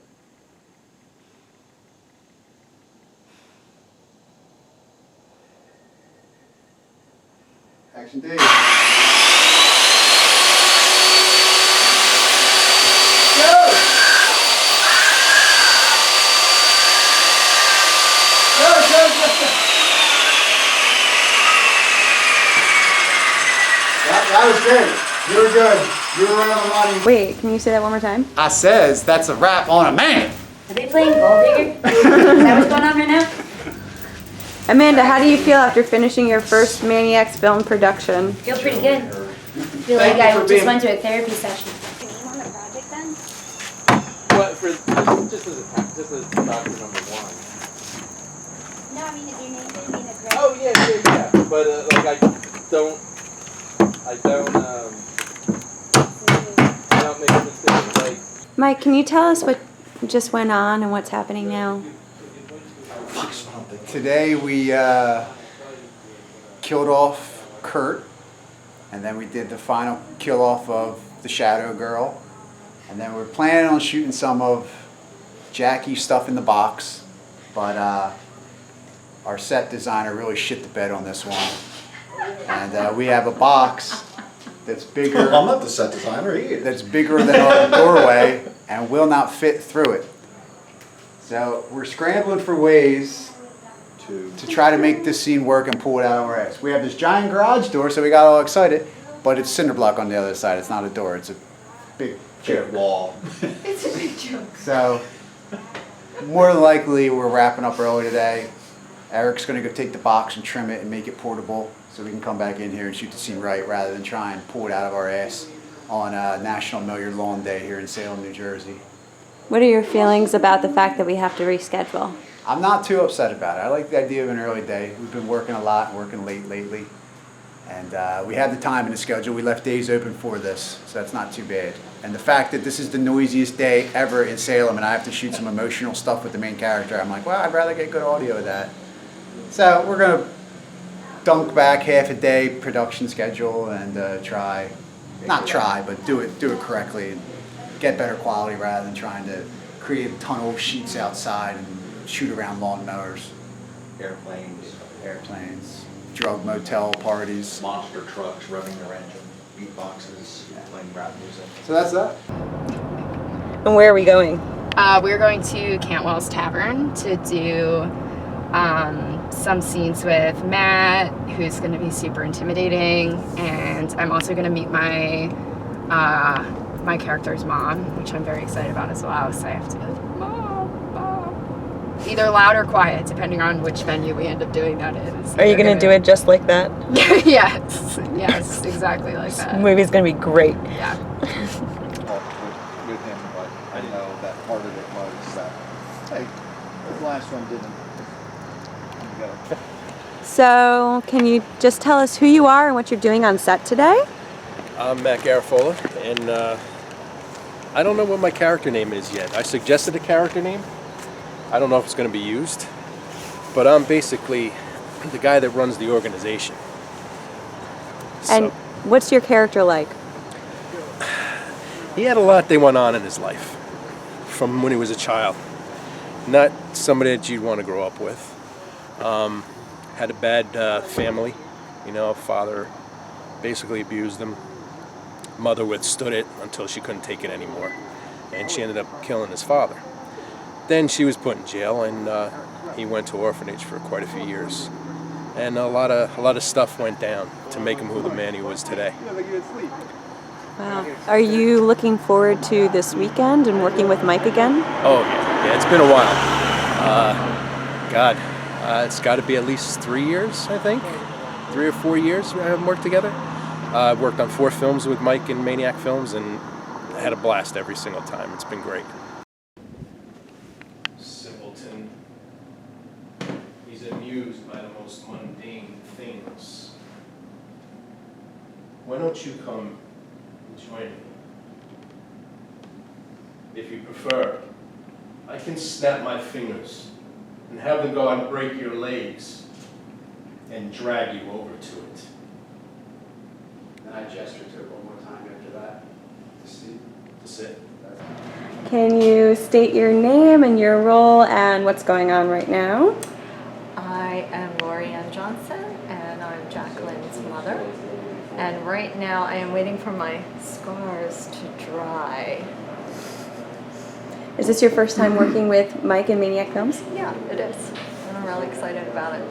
Action, Dave. Go! That was good. You were good. You were right on the money. Wait, can you say that one more time? I says that's a wrap on a man. Are they playing Gold Digger? Is that what's going on right now? Amanda, how do you feel after finishing your first Maniacs film production? Feel pretty good. Feel like I just went to a therapy session. Your name on the project then? What for? Just as doctor number one. No, I mean if your name didn't mean a Oh yeah. But like I don't. Mike, can you tell us what just went on and what's happening now? Today we killed off Kurt, and then we did the final kill off of the Shadow Girl, and then we're planning on shooting some of Jackie's stuff in the box, but our set designer really shit the bed on this one, and we have a box that's bigger. I'm not the set designer, he is. That's bigger than our doorway and will not fit through it. So we're scrambling for ways to try to make this scene work and pull it out of our ass. We have this giant garage door, so we got all excited, but it's cinder block on the other side. It's not a door. It's a big joke. Wall. It's a big joke. So more than likely, we're wrapping up early today. Eric's going to go take the box and trim it and make it portable so we can come back in here and shoot the scene right rather than try and pull it out of our ass on National Mow Your Lawn Day here in Salem, New Jersey. What are your feelings about the fact that we have to reschedule? I'm not too upset about it. I like the idea of an early day. We've been working a lot and working late lately. And we have the time in the schedule. We left days open for this, so that's not too bad. And the fact that this is the noisiest day ever in Salem and I have to shoot some emotional stuff with the main character, I'm like, well, I'd rather get good audio of that. So we're going to dunk back half a day production schedule and but do it correctly and get better quality rather than trying to create a ton of sheets outside and shoot around lawnmowers. Airplanes, drug motel parties. Monster trucks revving their engine, beatboxes, playing rap music. So that's that. And where are we going? We're going to Cantwell's Tavern to do some scenes with Matt, who's going to be super intimidating, and I'm also going to meet my my character's mom, which I'm very excited about as well. So I have to be like, Mom, either loud or quiet, depending on which venue we end up doing that is. Are you going to do it just like that? yes, exactly like that. This movie's going to be great. Yeah. With him, but I know that part of it was that, hey, the last one didn't go. So, can you just tell us who you are and what you're doing on set today? I'm Matt Garafola, and I don't know what my character name is yet. I suggested a character name. I don't know if it's going to be used, but I'm basically the guy that runs the organization. And what's your character like? He had a lot that went on in his life from when he was a child. Not somebody that you'd want to grow up with. Had a bad family, father basically abused him. Mother withstood it until she couldn't take it anymore, and she ended up killing his father. Then she was put in jail, and he went to orphanage for quite a few years. And a lot of stuff went down to make him who the man he was today. Wow. Are you looking forward to this weekend and working with Mike again? Oh yeah, it's been a while. It's got to be at least 3 years, I think. 3 or 4 years we haven't worked together. I've worked on 4 films with Mike in Maniac Films, and I had a blast every single time. It's been great. Simpleton. He's amused by the most mundane things. Why don't you come and join me? If you prefer, I can snap my fingers and have them go and break your legs and drag you over to it. And I gesture to it one more time after that. To sit. Can you state your name and your role and what's going on right now? I am Lori Ann Johnson, and I'm Jacqueline's mother. And right now I am waiting for my scars to dry. Is this your first time working with Mike in Maniac Films? Yeah, it is. And I'm really excited about it.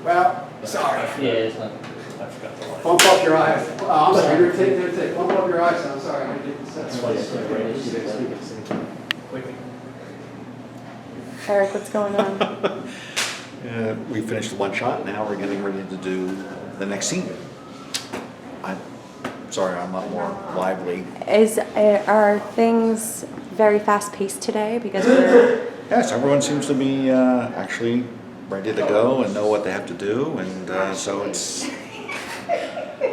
Well, sorry. Yeah, it's not. I forgot the line. Bump up your eyes. Oh, I'm sorry. You're taking. Bump up your eyes. I'm sorry. I didn't set. That's why it's so great. Eric, what's going on? We finished one shot, now we're getting ready to do the next scene. I'm sorry, I'm not more lively. Are things very fast paced today because we're... Yes, everyone seems to be actually ready to go and know what they have to do, and so it's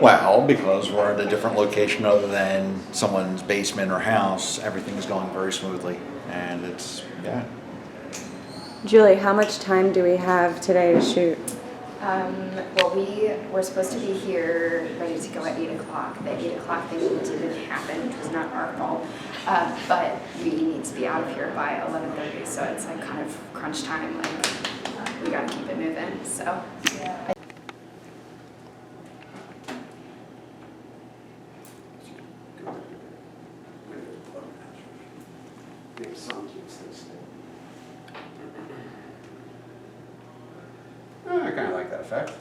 Well, because we're at a different location other than someone's basement or house, everything's going very smoothly, and it's, yeah. Julie, how much time do we have today to shoot? Well, we were supposed to be here ready to go at 8 o'clock. The 8 o'clock thing didn't happen, which was not our fault. But we need to be out of here by 11:30, so it's like kind of crunch time. Like we gotta keep it moving. So. I kind of like that effect.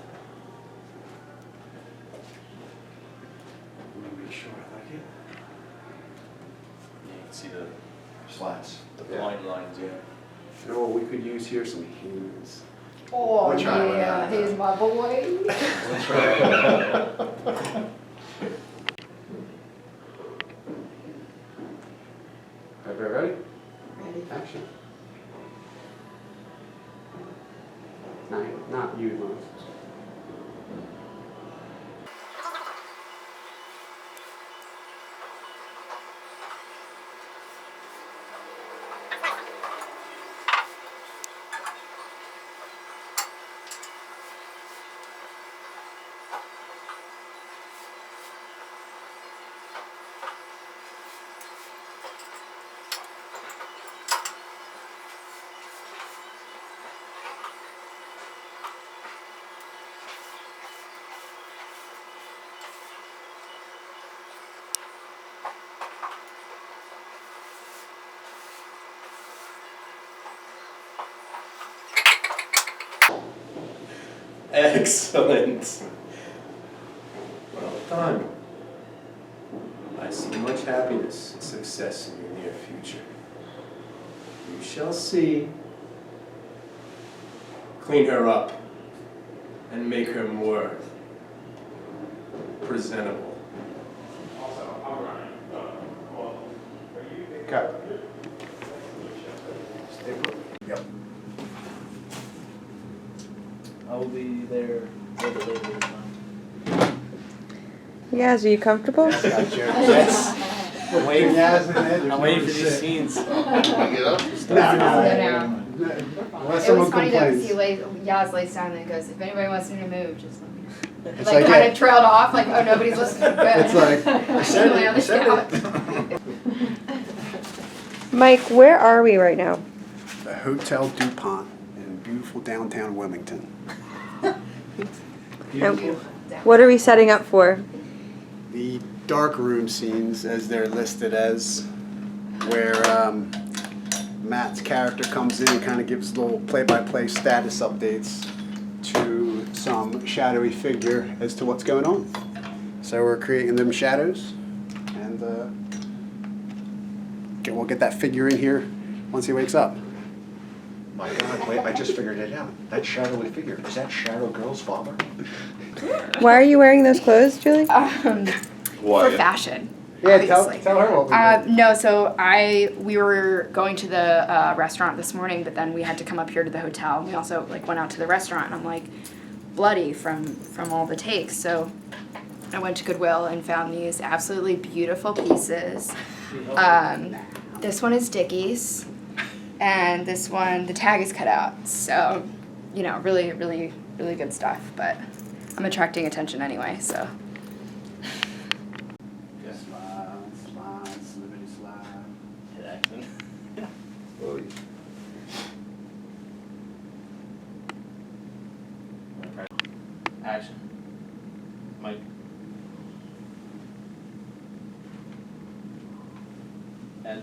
Let me make sure I like it. Yeah, you can see the Slats. the blind lines, yeah. You know what we could use here? Some Hanes. Oh We'll try with yeah, that. he's my boy. We'll try. Everybody ready? Ready. Action. Not you, Lawrence. Excellent. Well done. I see much happiness and success in your near future. You shall see. Clean her up and make her more presentable. Cut. Stay put. Yep. I will be there a little bit later this time. You guys, are you comfortable? Yes. I'm waiting, Yes, it is. I'm waiting for these scenes. No. Unless It someone was funny though, because complains. Yaz lays down and goes, if anybody wants me to move, just let me know. It's Like like kind it- of trailed off, like, oh, nobody's listening, good. It's like, I said Lay it, on I the said couch. it. Mike, where are we right now? The Hotel DuPont in beautiful downtown Wilmington. And what are we setting up for? The dark room scenes, as they're listed as, where Matt's character comes in and kind of gives little play-by-play status updates to some shadowy figure as to what's going on. So we're creating them shadows, and we'll get that figure in here once he wakes up. My God, wait, I just figured it out. That shadowy figure, is that Shadow Girl's father? Why are you wearing those clothes, Julie? For fashion. Yeah, tell obviously. her what we did. No, so we were going to the restaurant this morning, but then we had to come up here to the hotel. And we also like went out to the restaurant, and I'm like bloody from all the takes. So I went to Goodwill and found these absolutely beautiful pieces. This one is Dickies, and this one the tag is cut out. So, you know, really, really, really good stuff. But I'm attracting attention anyway, so. Slide, slippity slide. Hit action. Action. Mike. Ed.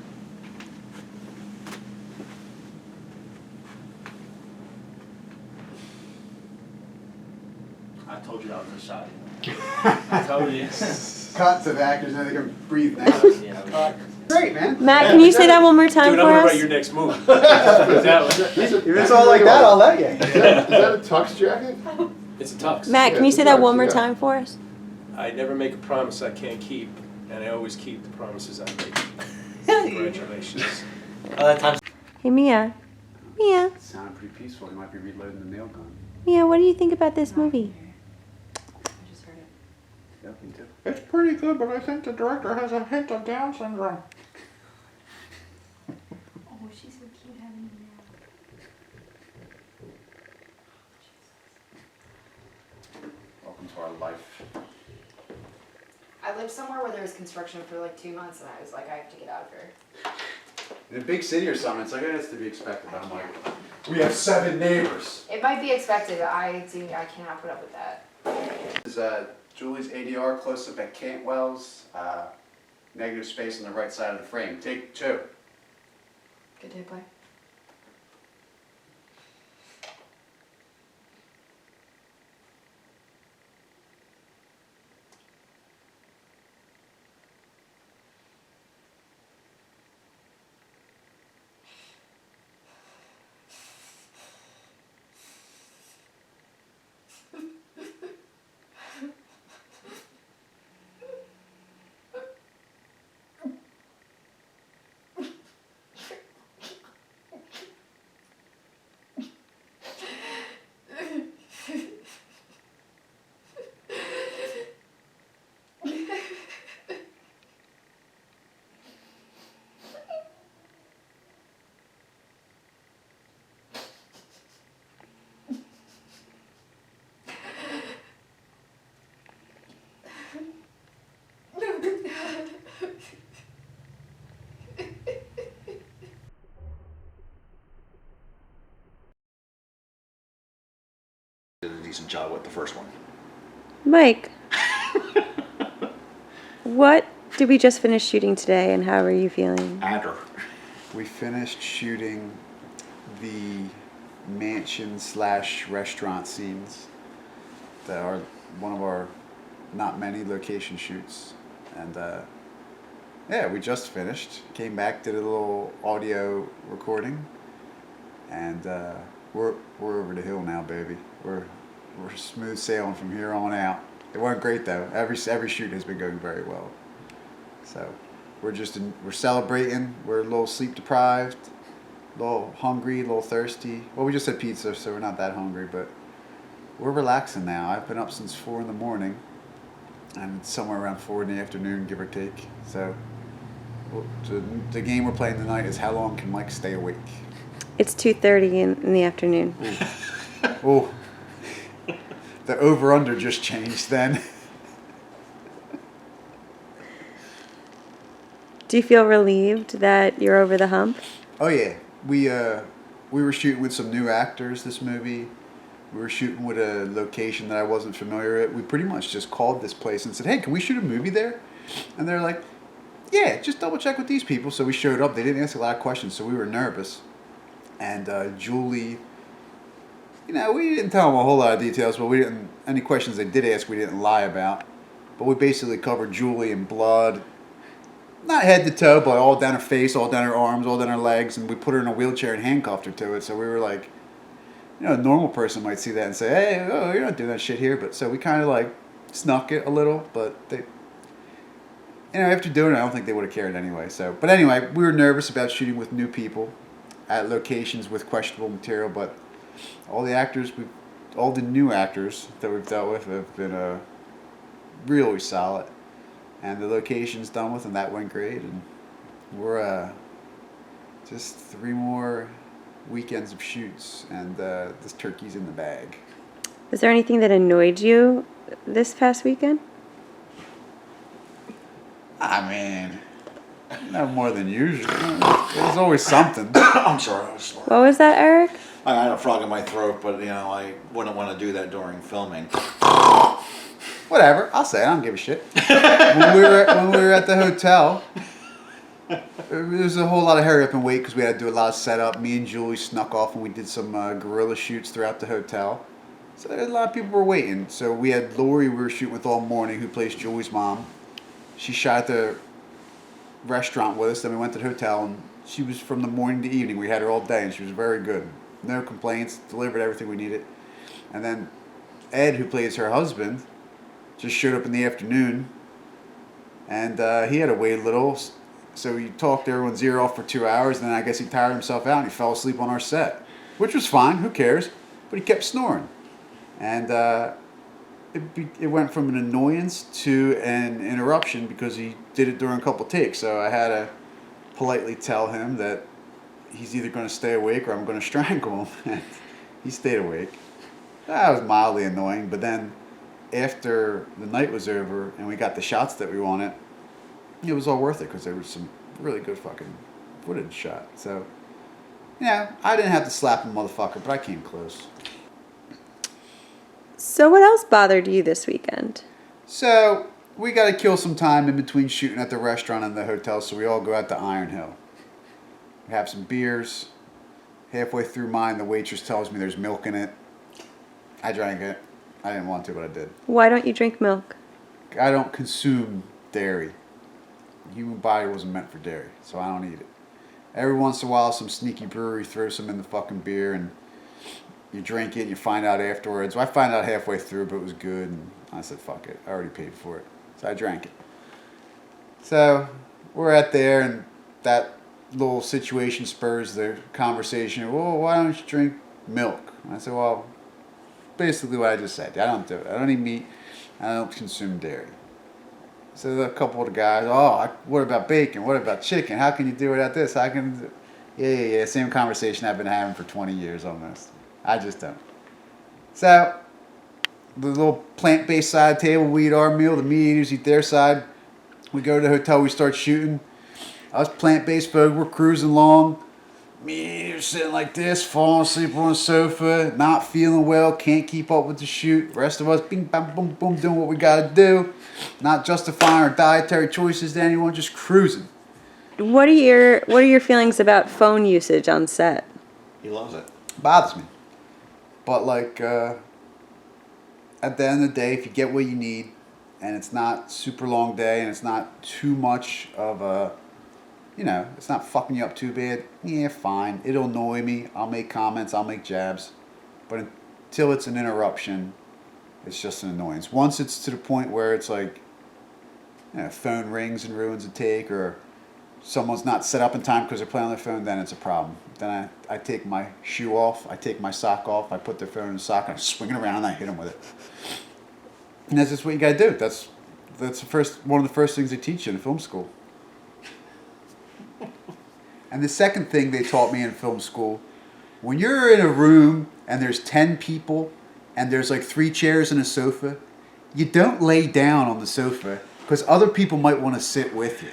I told you that was a shot. I told you. Cuts of actors, now they can breathe now. Yeah, Great, man. Matt, can you say that one more time Dude, for I'm gonna us? write your next move. That If it's all like that, I'll let you. Is that a tux jacket? It's a tux. Matt, can you say that one more time for us? I never make a promise I can't keep, and I always keep the promises I make. Congratulations. Hey, Mia. Mia. Sounded pretty peaceful. You might be reloading the nail gun. Mia, what do you think about this movie? I just heard it. Yeah, me too. It's pretty good, but I think the director has a hint of Down syndrome. Oh, she's so cute having me now. Welcome to our life. I lived somewhere where there was construction for like 2 months, and I was like, I have to get out of here. In a big city or something, it's like it's to be expected. I'm like, we have 7 neighbors. It might be expected. I cannot put up with that. This is Julie's ADR close-up at Cantwell's. Negative space on the right side of the frame. Take 2. Good day, play. Did a decent job with the first one. Mike, what did we just finish shooting today, and how are you feeling? Adder. We finished shooting the mansion/restaurant scenes that are one of our not many location shoots. And yeah, we just finished. Came back, did a little audio recording, and we're over the hill now, baby. We're smooth sailing from here on out. It went great though. Every shoot has been going very well. So we're celebrating. We're a little sleep deprived, a little hungry, a little thirsty. Well, we just had pizza, so we're not that hungry, but we're relaxing now. I've been up since 4 in the morning, and it's somewhere around 4 in the afternoon, give or take. So the game we're playing tonight is how long can Mike stay awake? It's 2:30 in the afternoon. Oh, the over-under just changed then. Do you feel relieved that you're over the hump? Oh yeah, we were shooting with some new actors this movie. We were shooting with a location that I wasn't familiar with. We pretty much just called this place and said, "Hey, can we shoot a movie there?" And they're like, "Yeah, just double check with these people." So we showed up. They didn't ask a lot of questions, so we were nervous. And Julie, we didn't tell them a whole lot of details, but any questions they did ask, we didn't lie about. But we basically covered Julie in blood, not head to toe, but all down her face, all down her arms, all down her legs, and we put her in a wheelchair and handcuffed her to it. So we were like, a normal person might see that and say, "Hey, oh, you're not doing that shit here." But so we kind of like snuck it a little, but they, after doing it, I don't think they would have cared anyway. So, but anyway, we were nervous about shooting with new people at locations with questionable material, but all the new actors that we've dealt with have been really solid, and the location's done with, and that went great, and we're just 3 more weekends of shoots, and this turkey's in the bag. Is there anything that annoyed you this past weekend? I mean, no more than usual. There's always something. I'm sorry, I was slow. What was that, Eric? I had a frog in my throat, but I wouldn't want to do that during filming. Whatever, I'll say it. I don't give a shit. when we were at the hotel, there was a whole lot of hurry up and wait because we had to do a lot of setup. Me and Julie snuck off and we did some guerrilla shoots throughout the hotel. So a lot of people were waiting. So we had Lori we were shooting with all morning, who plays Julie's mom. She shot at the restaurant with us. Then we went to the hotel, and she was from the morning to evening. We had her all day, and she was very good. No complaints. Delivered everything we needed. And then Ed, who plays her husband, just showed up in the afternoon, and he had to wait a little. So he talked everyone's ear off for 2 hours, and then I guess he tired himself out, and he fell asleep on our set, which was fine. Who cares? But he kept snoring. And it went from an annoyance to an interruption because he did it during a couple takes. So I had to politely tell him that he's either going to stay awake or I'm going to strangle him. And he stayed awake. That was mildly annoying, but then after the night was over and we got the shots that we wanted, it was all worth it because there was some really good fucking footage shot. So, yeah, I didn't have to slap a motherfucker, but I came close. So what else bothered you this weekend? So, we got to kill some time in between shooting at the restaurant and the hotel, so we all go out to Iron Hill. We have some beers. Halfway through mine, the waitress tells me there's milk in it. I drank it. I didn't want to, but I did. Why don't you drink milk? I don't consume dairy. The human body wasn't meant for dairy, so I don't eat it. Every once in a while, some sneaky brewery throws some in the fucking beer, and you drink it and you find out afterwards. Well, I found out halfway through, but it was good, and I said, fuck it. I already paid for it. So I drank it. So we're at there, and that little situation spurs the conversation. Well, why don't you drink milk? And I said, well, basically what I just said. I don't do it. I don't eat meat. I don't consume dairy. So a couple of the guys, what about bacon? What about chicken? How can you do without this? How can... Yeah. Same conversation I've been having for 20 years almost. I just don't. So, the little plant-based side table, we eat our meal. The meat eaters eat their side. We go to the hotel, we start shooting. Us plant-based folk, we're cruising along. Meat eaters sitting like this, falling asleep on the sofa, not feeling well, can't keep up with the shoot. The rest of us, bing, bam, boom, boom, doing what we gotta do. Not justifying our dietary choices to anyone, just cruising. What are your feelings about phone usage on set? He loves it. Bothers me. But like, at the end of the day, if you get what you need, and it's not super long day, and it's not too much of a, it's not fucking you up too bad, yeah, fine. It'll annoy me. I'll make comments. I'll make jabs. But until it's an interruption, it's just an annoyance. Once it's to the point where it's like, phone rings and ruins a take, or someone's not set up in time because they're playing on their phone, then it's a problem. Then I take my shoe off, I take my sock off, I put their phone in the sock, and I swing it around and I hit them with it. And that's just what you gotta do. That's one of the first things they teach you in film school. And the second thing they taught me in film school, when you're in a room and there's 10 people and there's like 3 chairs and a sofa, you don't lay down on the sofa because other people might want to sit with you.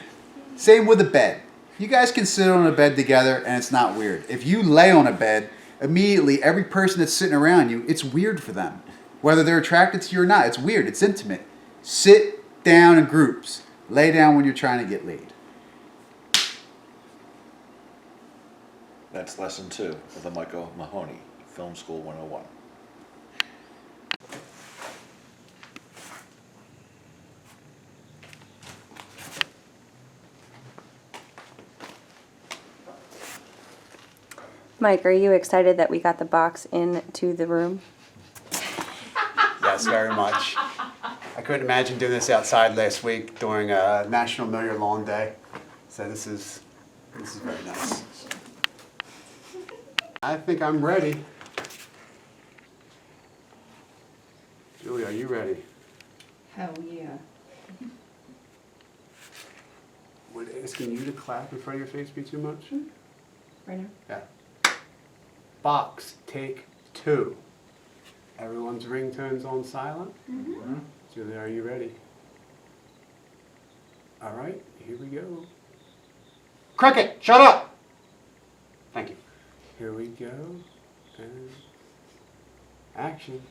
Same with a bed. You guys can sit on a bed together and it's not weird. If you lay on a bed, immediately every person that's sitting around you, it's weird for them. Whether they're attracted to you or not, it's weird. It's intimate. Sit down in groups. Lay down when you're trying to get laid. That's lesson 2 of the Michael Mahoney Film School 101. Mike, are you excited that we got the box into the room? Yes, very much. I couldn't imagine doing this outside last week during a National Know Your Lawn Day. So this is very nice. I think I'm ready. Julie, are you ready? Hell yeah. Would asking you to clap in front of your face be too much? Right now? Yeah. Box, take 2. Everyone's ringtone's on silent. Mm-hmm. Julie, are you ready? All right, here we go. Cricket, shut up! Thank you. Here we go. And action.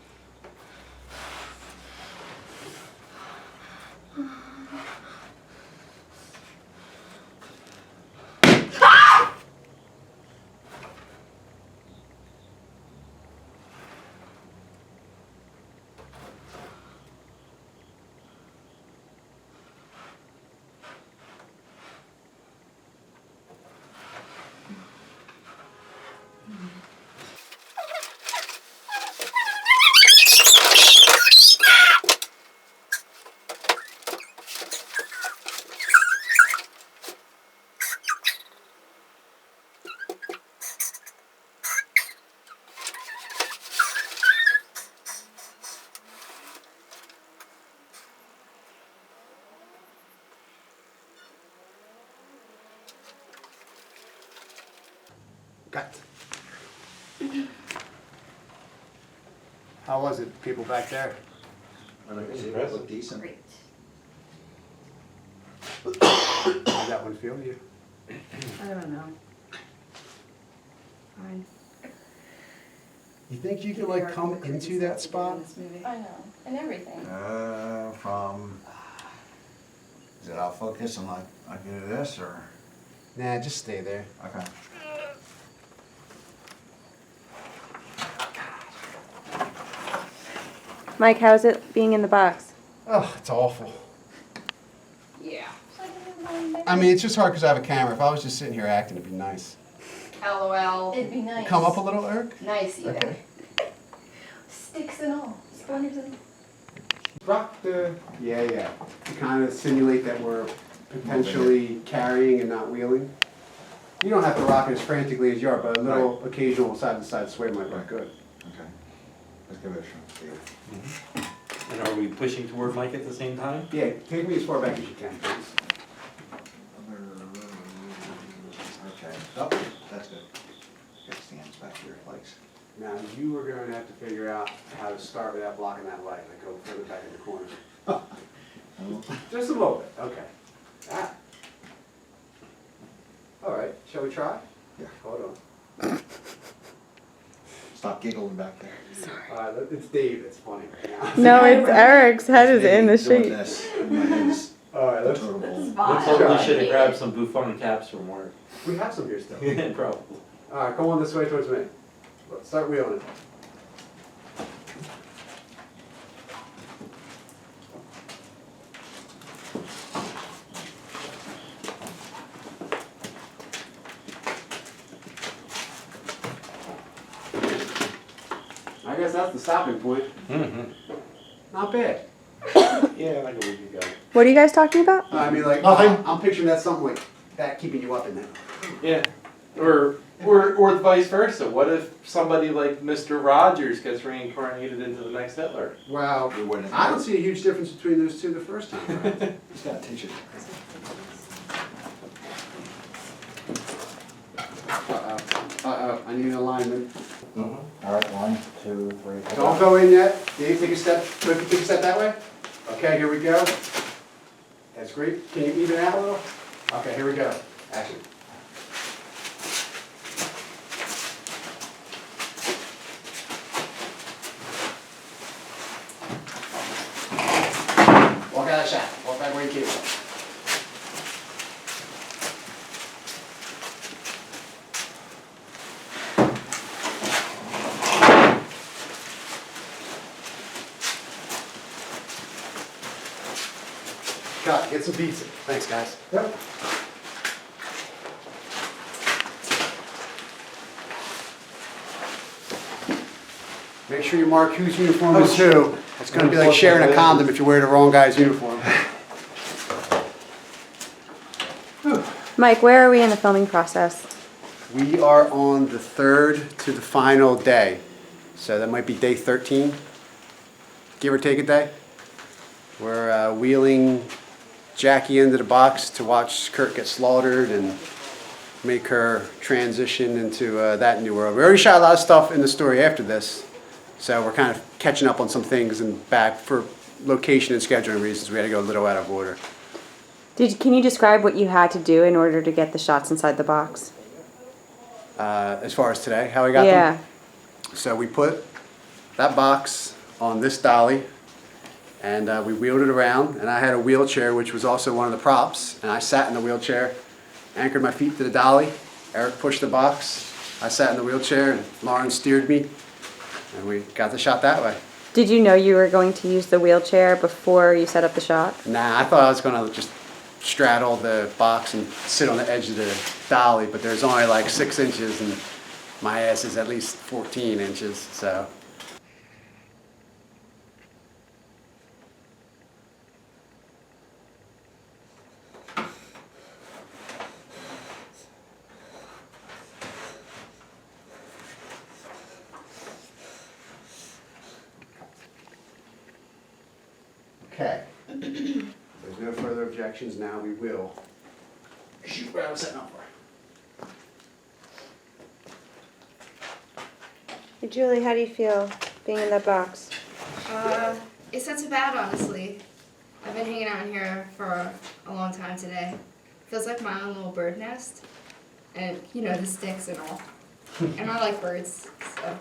Cut. How was it, people back there? Look decent. Great. How'd that one feel to you? I don't know. Fine. You think you could like come into that spot? I know, and everything. From, is it out focus and I do this or? Nah, just stay there. Okay. Mike, how's it being in the box? Oh, it's awful. Yeah. I mean, it's just hard because I have a camera. If I was just sitting here acting, it'd be nice. LOL. It'd be nice. Come up a little, Eric? Nice, even. Okay. Sticks and all. Splinters and all. Rock the... Yeah. To kind of simulate that we're potentially carrying and not wheeling. You don't have to rock it as frantically as you are, but a little occasional side-to-side sway might look good. Okay. Let's give it a shot, Steve. And are we pushing toward Mike at the same time? Yeah, take me as far back as you can, please. Okay. Oh, that's good. Get stands back to your legs. Now, you are going to have to figure out how to start without blocking that light. Like, go further back in the corner. Just a little bit. Okay. Ah. All right. Shall we try? Yeah. Hold on. Stop giggling back there. It's Dave. It's funny. No, it's Eric's head is in the Doing sheet. this, and my head's All right. Let's. We probably should have grabbed some Buffon caps from work. We have some here still. Probably. All right. Come on this way towards me. Let's start wheeling it. I guess that's the stopping point. Mm-hmm. Not bad. Yeah, like a week ago. What are you guys talking about? I mean, like, I'm picturing that something like that keeping you up in there. Yeah. Or vice versa. What if somebody like Mr. Rogers gets reincarnated into the next Hitler? Well, I don't see a huge difference between those two the first time around. Just gotta teach it. Uh-oh, I need an alignment. All right, 1, 2, 3. Don't go in yet. Dave, take a step. Ricky, take a step that way. Okay, here we go. That's great. Can you even out a little? Okay, here we go. Action. Walk out of that shot. Walk back where you came from. Cut. Get some pizza. Thanks, guys. Yep. Make sure you mark whose uniform is who. It's going to be like sharing a condom if you wear the wrong guy's uniform. Mike, where are we in the filming process? We are on the third to the final day. So that might be day 13, give or take a day. We're wheeling Jackie into the box to watch Kurt get slaughtered and make her transition into that new world. We already shot a lot of stuff in the story after this, so we're kind of catching up on some things and back for location and scheduling reasons. We had to go a little out of order. Can you describe what you had to do in order to get the shots inside the box? As far as today, how we got them? So we put that box on this dolly, and we wheeled it around, and I had a wheelchair, which was also one of the props, and I sat in the wheelchair, anchored my feet to the dolly. Eric pushed the box. I sat in the wheelchair, and Lauren steered me, and we got the shot that way. Did you know you were going to use the wheelchair before you set up the shot? Nah, I thought I was going to just straddle the box and sit on the edge of the dolly, but there's only like 6 inches, and my ass is at least 14 inches, so. Okay. If there's no further objections now, we will shoot where I was setting up for. Hey Julie, how do you feel being in that box? It's not too bad, honestly. I've been hanging out in here for a long time today. Feels like my own little bird nest. And, you know, the sticks and all. And I like birds, so.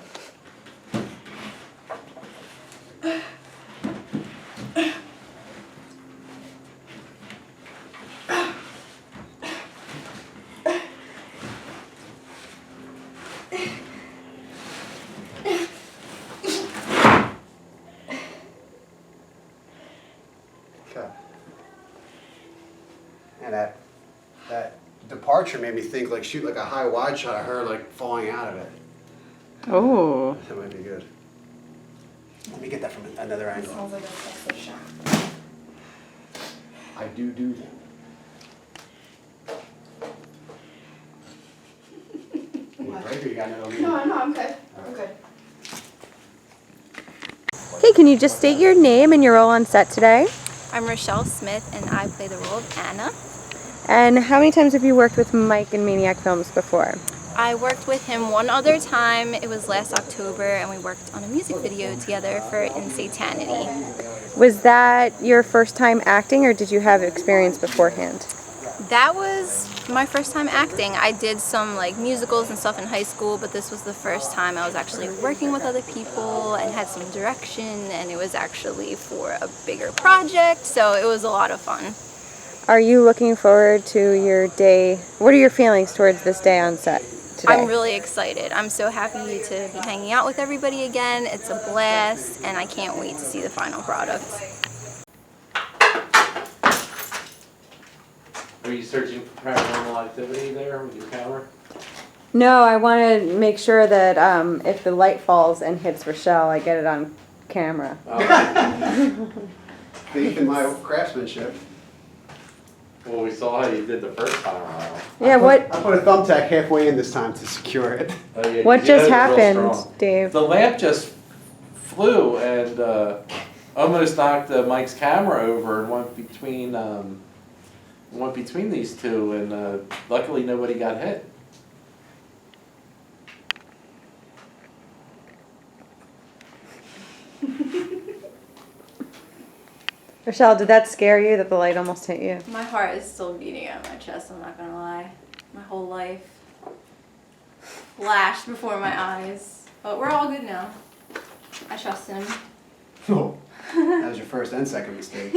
Okay. And that departure made me think, like, shoot like a high wide shot of her like falling out of it. Oh. That might be good. Let me get that from another angle. Sounds like a sexy shot. I do that. Break or you got another one? No, I'm good. I'm good. Okay, can you just state your name and your role on set today? I'm Rochelle Smith and I play the role of Anna. And how many times have you worked with Mike in Maniac Films before? I worked with him one other time. It was last October and we worked on a music video together for Insanity. Was that your first time acting or did you have experience beforehand? That was my first time acting. I did some like musicals and stuff in high school, but this was the first time I was actually working with other people and had some direction, and it was actually for a bigger project, so it was a lot of fun. Are you looking forward to your day? What are your feelings towards this day on set today? I'm really excited. I'm so happy to be hanging out with everybody again. It's a blast, and I can't wait to see the final product. Are you searching for paranormal activity there with your camera? No, I want to make sure that if the light falls and hits Rochelle, I get it on camera. Faith in my craftsmanship. Well, we saw how you did the first time around. Yeah, I put a thumbtack halfway in this time to secure it. Oh, yeah, What 'cause you just know it's real happened, strong. Dave? The lamp just flew and almost knocked Mike's camera over and went between these two, and luckily nobody got hit. Rochelle, did that scare you that the light almost hit you? My heart is still beating out of my chest, I'm not gonna lie. My whole life flashed before my eyes. But we're all good now. I trust him. Oh, that was your first and second mistake.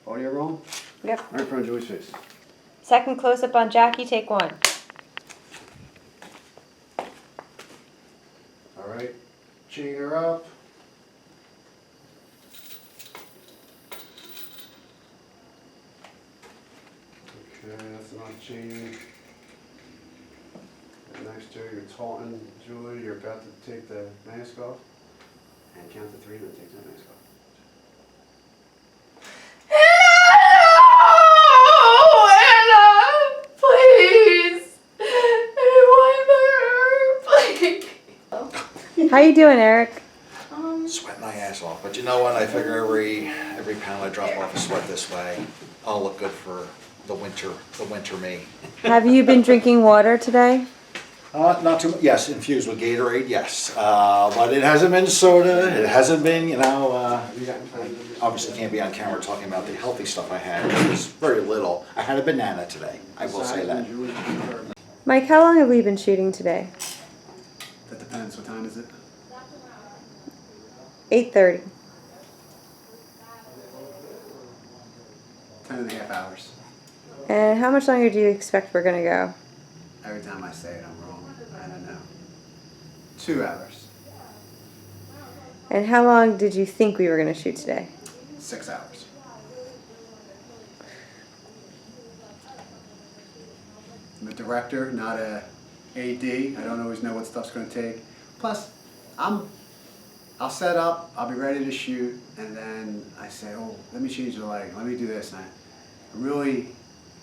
Audio roll? Yep. Right in front of Julie's face. Second close-up on Jackie, take one. All right, chain her up. Okay, that's enough chain. And next to her, you're taunting Julie. You're about to take the mask off. And count to 3, then take the mask off. How you doing, Eric? Sweating my ass off, but you know what? I figure every pound I drop off of sweat this way, I'll look good for the winter me. Have you been drinking water today? Not too much. Yes, infused with Gatorade. Yes, but it hasn't been soda. It hasn't been, you know. Obviously, can't be on camera talking about the healthy stuff I had. It was very little. I had a banana today. I will say that. Mike, how long have we been shooting today? That depends. What time is it? 8:30. 10.5 hours. And how much longer do you expect we're gonna go? Every time I say it, I'm wrong. I don't know. 2 hours. And how long did you think we were gonna shoot today? 6 hours. I'm a director, not a AD. I don't always know what stuff's going to take. Plus, I'll set up, I'll be ready to shoot, and then I say, oh, let me change the lighting, let me do this. And I'm really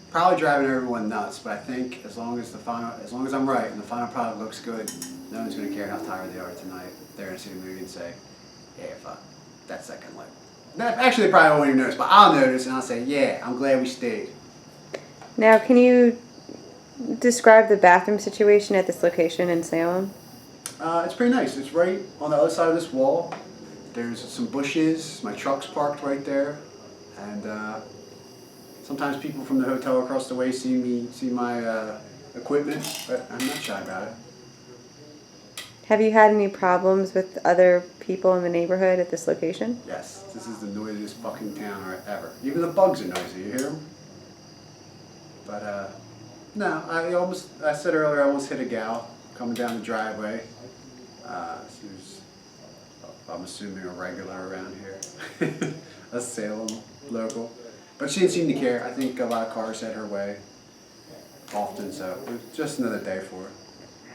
probably driving everyone nuts, but I think as long as I'm right and the final product looks good, no one's going to care how tired they are tonight. They're going to see the movie and say, yeah, fuck, that second light. Actually, they probably won't even notice, but I'll notice and I'll say, yeah, I'm glad we stayed. Now, can you describe the bathroom situation at this location in Salem? It's pretty nice. It's right on the other side of this wall. There's some bushes. My truck's parked right there, and sometimes people from the hotel across the way see my equipment, but I'm not shy about it. Have you had any problems with other people in the neighborhood at this location? Yes, this is the noisiest fucking town ever. Even the bugs are noisy. You hear them? But no, I said earlier I almost hit a gal coming down the driveway. She was, I'm assuming, a regular around here, a Salem local. But she didn't seem to care. I think a lot of cars head her way often, so it was just another day for her.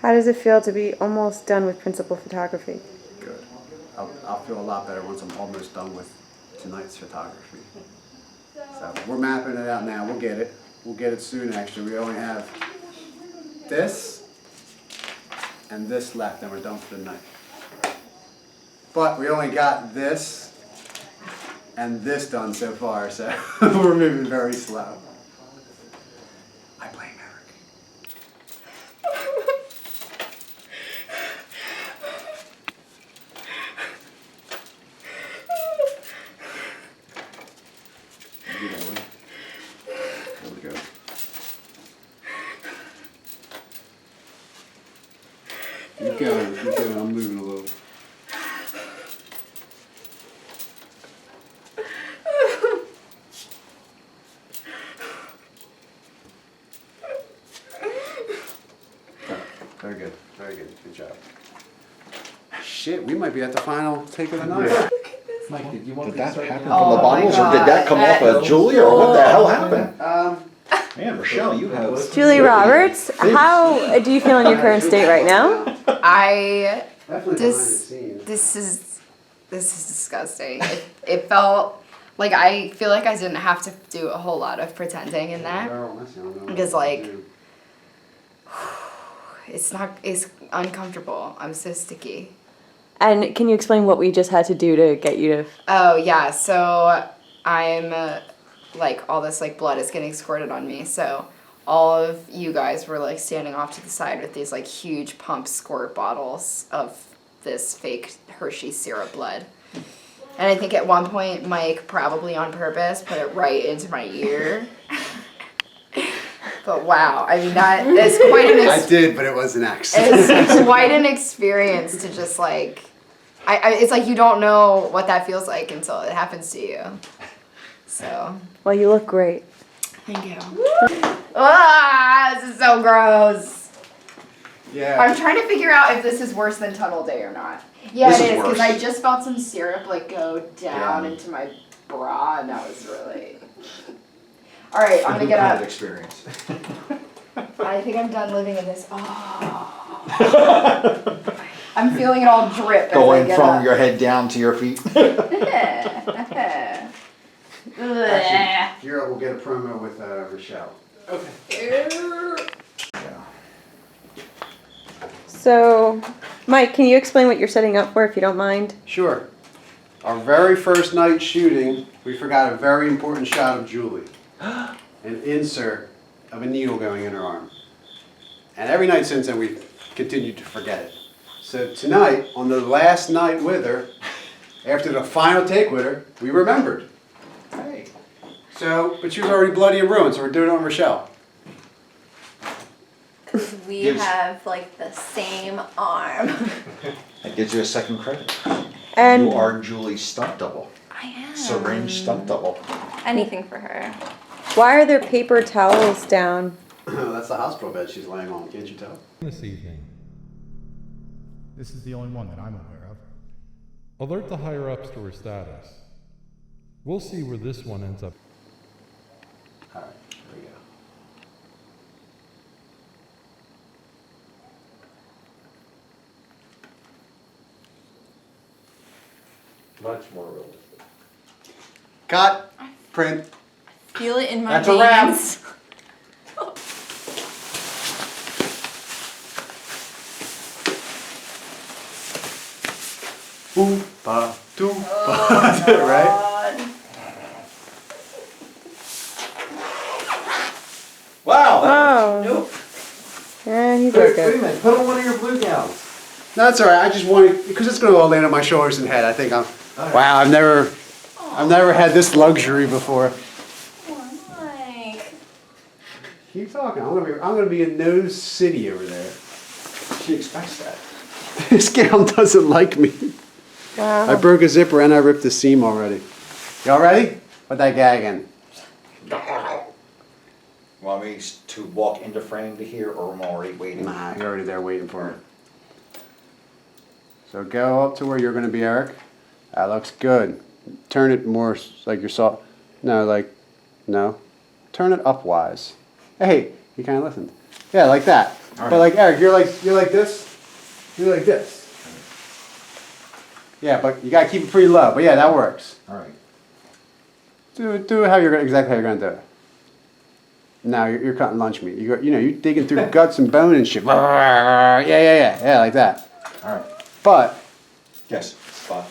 How does it feel to be almost done with principal photography? Good. I'll feel a lot better once I'm almost done with tonight's photography. So we're mapping it out now. We'll get it. We'll get it soon, actually. We only have this and this left, and we're done for the night. But we only got this and this done so far, so we're moving very slow. I blame Eric. There we go. Keep going, keep going. I'm moving a little. Very good, very good. Good job. Shit, we might be at the final take of the night. Mike, did you want Did that happen Oh from the my bottles, or God. did that come off of Julie, or what the hell happened? Man, Rochelle, you have... Julie Roberts, how do you feel in your current state right now? This is disgusting. It felt like I feel like I didn't have to do a whole lot of pretending in that, because like it's uncomfortable. I'm so sticky. And can you explain what we just had to do to get you to... Oh yeah, so I'm like all this like blood is getting squirted on me. So all of you guys were like standing off to the side with these like huge pump squirt bottles of this fake Hershey syrup blood. And I think at one point Mike, probably on purpose, put it right into my ear. But wow, I mean that is quite an I did, but it was an accident. It's quite an experience to just like, it's like you don't know what that feels like until it happens to you. So. Well, you look great. Thank you. Ah, this is so gross. Yeah. I'm trying to figure out if this is worse than Tunnel Day or not. Yeah, This it is is, because worse. I just felt some syrup like go down Yeah. into my bra, and that was really... All right, I'm gonna get Bad up. experience. I think I'm done living in this. Oh. I'm feeling it all drip as I Going get from up. your head down to your feet. Actually, if you're up, we'll get a promo with Rochelle. Okay. So, Mike, can you explain what you're setting up for, if you don't mind? Sure. Our very first night shooting, we forgot a very important shot of Julie. An insert of a needle going in her arm. And every night since then, we've continued to forget it. So tonight, on the last night with her, after the final take with her, we remembered. Hey. So, but she was already bloody and ruined, so we're doing it on Rochelle. We Gives- have like the same arm. That gives you a second credit. And You are Julie's stunt double. I am. Syringe stunt double. Anything for her. why are there paper towels down? That's the hospital bed she's laying on, can't you tell? This evening. This is the only one that I'm aware of. Alert the higher ups to her status. We'll see where this one ends up. Alright, here we go. Much more realistic. Cut. Print. Feel it in my That's a wrap. veins. Oompa doompa. Right? Wow. Oh. Nope. Yeah, he's Wait, okay. wait a minute, put on one of your blue gowns. No, that's all right. I just wanted, because it's gonna all land on my shoulders and head. I think I'm, wow, I've never had this luxury before. Keep talking. I'm gonna be in no city over there. She expects that. This gal doesn't like me. Wow. I broke a zipper and I ripped the seam already. Y'all ready? Put that gagging. Want me to walk into frame to here, or am I already waiting? Nah, you're already there waiting for it. So go up to where you're gonna be, Eric. That looks good. Turn it more like you're soft. No, like, no. Turn it upwise. Hey, he kind of listened. Yeah, like that. All right. But like Eric, you're like this. You're like this. Yeah, but you gotta keep it pretty low. But yeah, that works. All right. Do it how you're gonna, exactly how you're gonna do it. Now you're cutting lunch meat. You're digging through guts and bone and shit. Yeah, like that. All right. But Yes. Spot.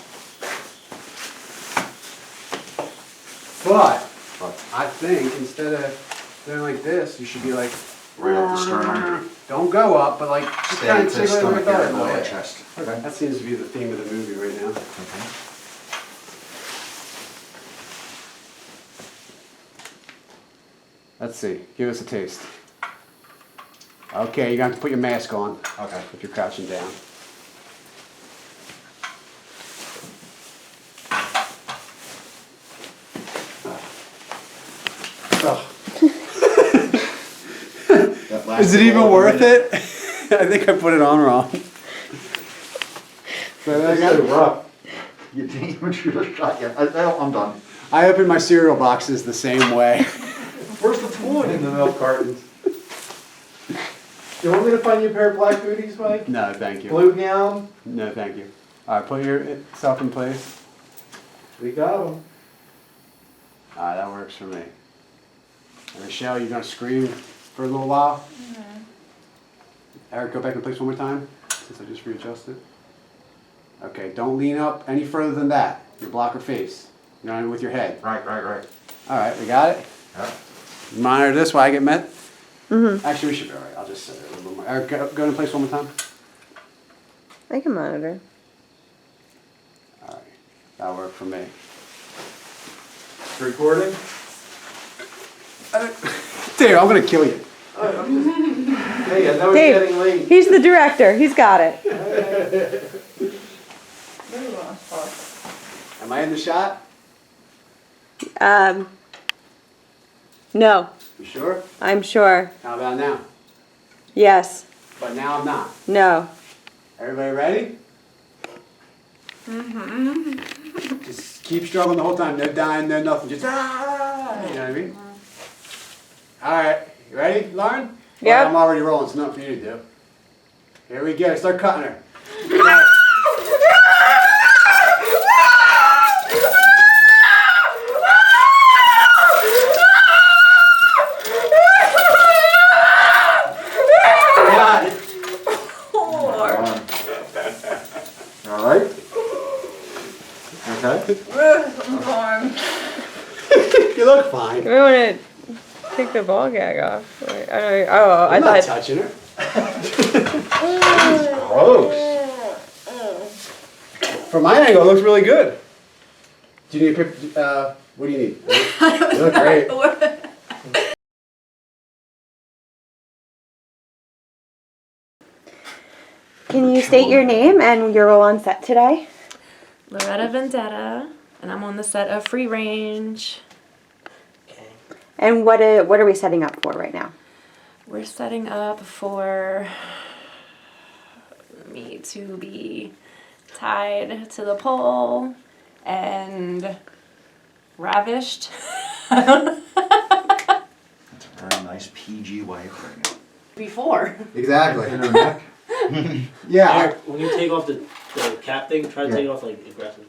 But I think instead of doing like this, you should be like Right up the sternum. Don't go up, but like just Stay kind at of the take stomach it area, lower. lower chest. Okay. That seems to be the theme of the movie right now. Okay. Let's see. Give us a taste. Okay, you're gonna have to put your mask on. Okay. If you're crouching down. Oh. Is it even worth it? I think I put it on wrong. So I got rough. You didn't even shoot a shot yet. I'm done. I open my cereal boxes the same way. Where's the fluid in the milk cartons? You want me to find you a pair of black booties, Mike? No, thank you. Blue gown? No, thank you. All right, put yourself in place. We got them. All right, that works for me. And Michelle, you're gonna scream for a little while. Eric, go back in place one more time, since I just readjusted. Okay, don't lean up any further than that. You block her face. You know, with your head. Right. All right, we got it. Yeah. Monitor this while I get met. Mm-hmm. Actually, we should be all right. I'll just set it a little more. Eric, go in place one more time. I can monitor. All right, that'll work for me. Recording? Dude, I'm gonna kill you. Hey, I know it's Dave, getting late. he's the director. He's got it. Am I in the shot? No, You sure? I'm sure. How about now? Yes. But now I'm not. No. Everybody ready? Mm-hmm. Just keep struggling the whole time. No dying, no nothing. Just ah, you know what I mean? All right, you ready, Lauren? Yeah. Well, I'm already rolling. It's nothing for you to do. Here we go. Start cutting her. All right. Okay. You look fine. You might want to take the ball gag off. Wait, I I'm thought. not touching her. Gross. From my angle, it looks really good. Do you need a pic? What do you need? You look great. Can you state your name and your role on set today? Loretta Vendetta, and I'm on the set of Free Range. And what are we setting up for right now? We're setting up for me to be tied to the pole and ravished. That's a very nice PG way of putting it. Before. Exactly. In her neck. Yeah. Eric, when you take off the cap thing, try to take it off like aggressive.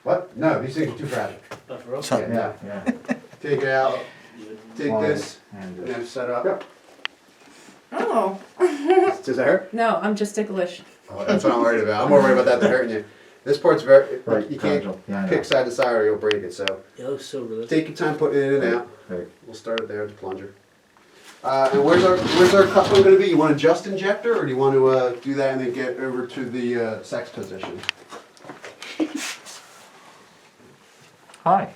What? No, these things are too fragile. Oh, for real? Yeah. Take it out. Take this. And then set up. Oh. Does that hurt? No, I'm just ticklish. Oh, that's what I'm worried about. I'm more worried about that than hurting you. This part's very, Right, you can't fragile. Yeah, I know. pick side to side or you'll break it. So It looks so realistic. take your time putting it in and out. Right. We'll start it there with the plunger. And where's our cup one gonna be? You want a just injector, or do you want to do that and then get over to the sex position? Hi.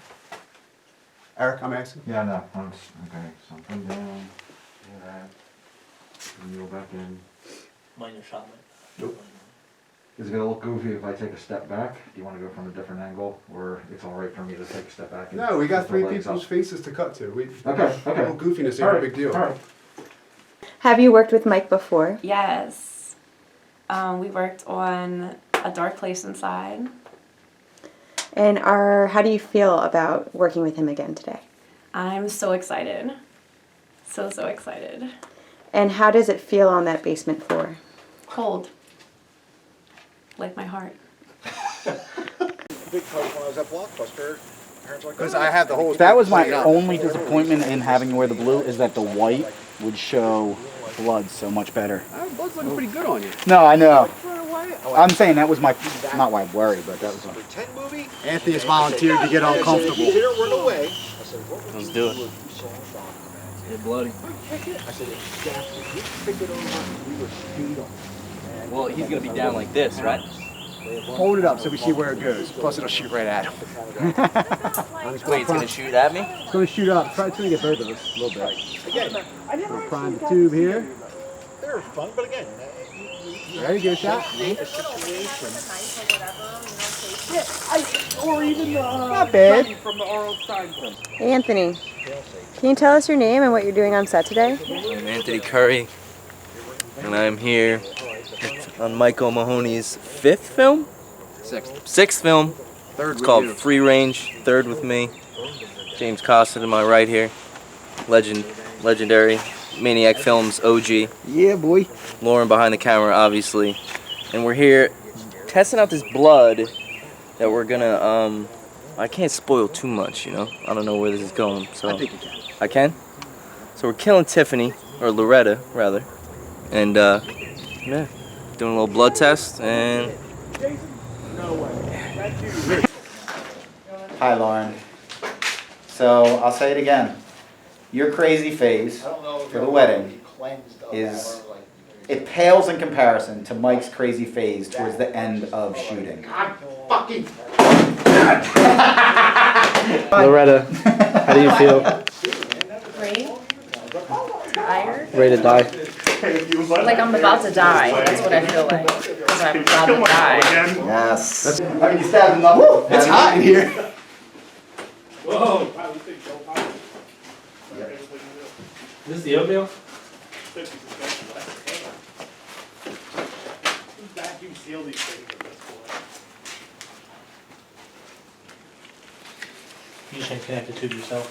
Eric, I'm asking. Yeah, no, okay, something down, do that, reel back in. Mind your shot, mate. Nope. Is it gonna look goofy if I take a step back? Do you wanna go from a different angle, or it's all right for me to take a step back? and No, we got put the 3 legs people's up? faces to cut to. Okay. A little goofiness ain't All a right, big deal. all right. Have you worked with Mike before? Yes. We worked on A Dark Place Inside. And how do you feel about working with him again today? I'm so excited. So excited. And how does it feel on that basement floor? Cold. Like my heart. Big part when I was at Blockbuster. Because I have the whole. That was my only disappointment in having to wear the blue, is that the white would show blood so much better. Blood's looking pretty good on you. No, I know. I'm saying that was my, not why I worry, but that was my. Anthony has volunteered to get uncomfortable. Let's do it. Get bloody. Well, he's gonna be down like this, right? Hold it up so we see where it goes. Plus it'll shoot right at him. Wait, it's gonna shoot at me? It's going to shoot up. Try to get both of us a little bit. Again, We'll prime the tube here. they're fun, but again, There you go, shot. a situation. Yeah, or even Not bad. from the oral side. Anthony, can you tell us your name and what you're doing on set today? I'm Anthony Curry, and I'm here on Michael Mahoney's 5th film? 6th film. It's called Free Range, 3rd with me. James Costa to my right here. Legendary. Maniac Films OG. Yeah, boy. Lauren behind the camera, obviously. And we're here testing out this blood that we're gonna, I can't spoil too much, you know? I don't know where this is going, so. I think you can. I can? So we're killing Tiffany, or Loretta, rather. And, yeah, doing a little blood test, and... Hi, Lauren. So I'll say it again. Your crazy phase for the wedding is, it pales in comparison to Mike's crazy phase towards the end of shooting. God fucking. Loretta, how do you feel? Great. Tired. Ready to die? Like I'm about to die. That's what I feel like. Because I'm about to die. Yes. I mean, you stabbed enough. It's hot in here. Whoa! This is the oatmeal? Vacuum seal these things at this point. You just can't connect the tube yourself.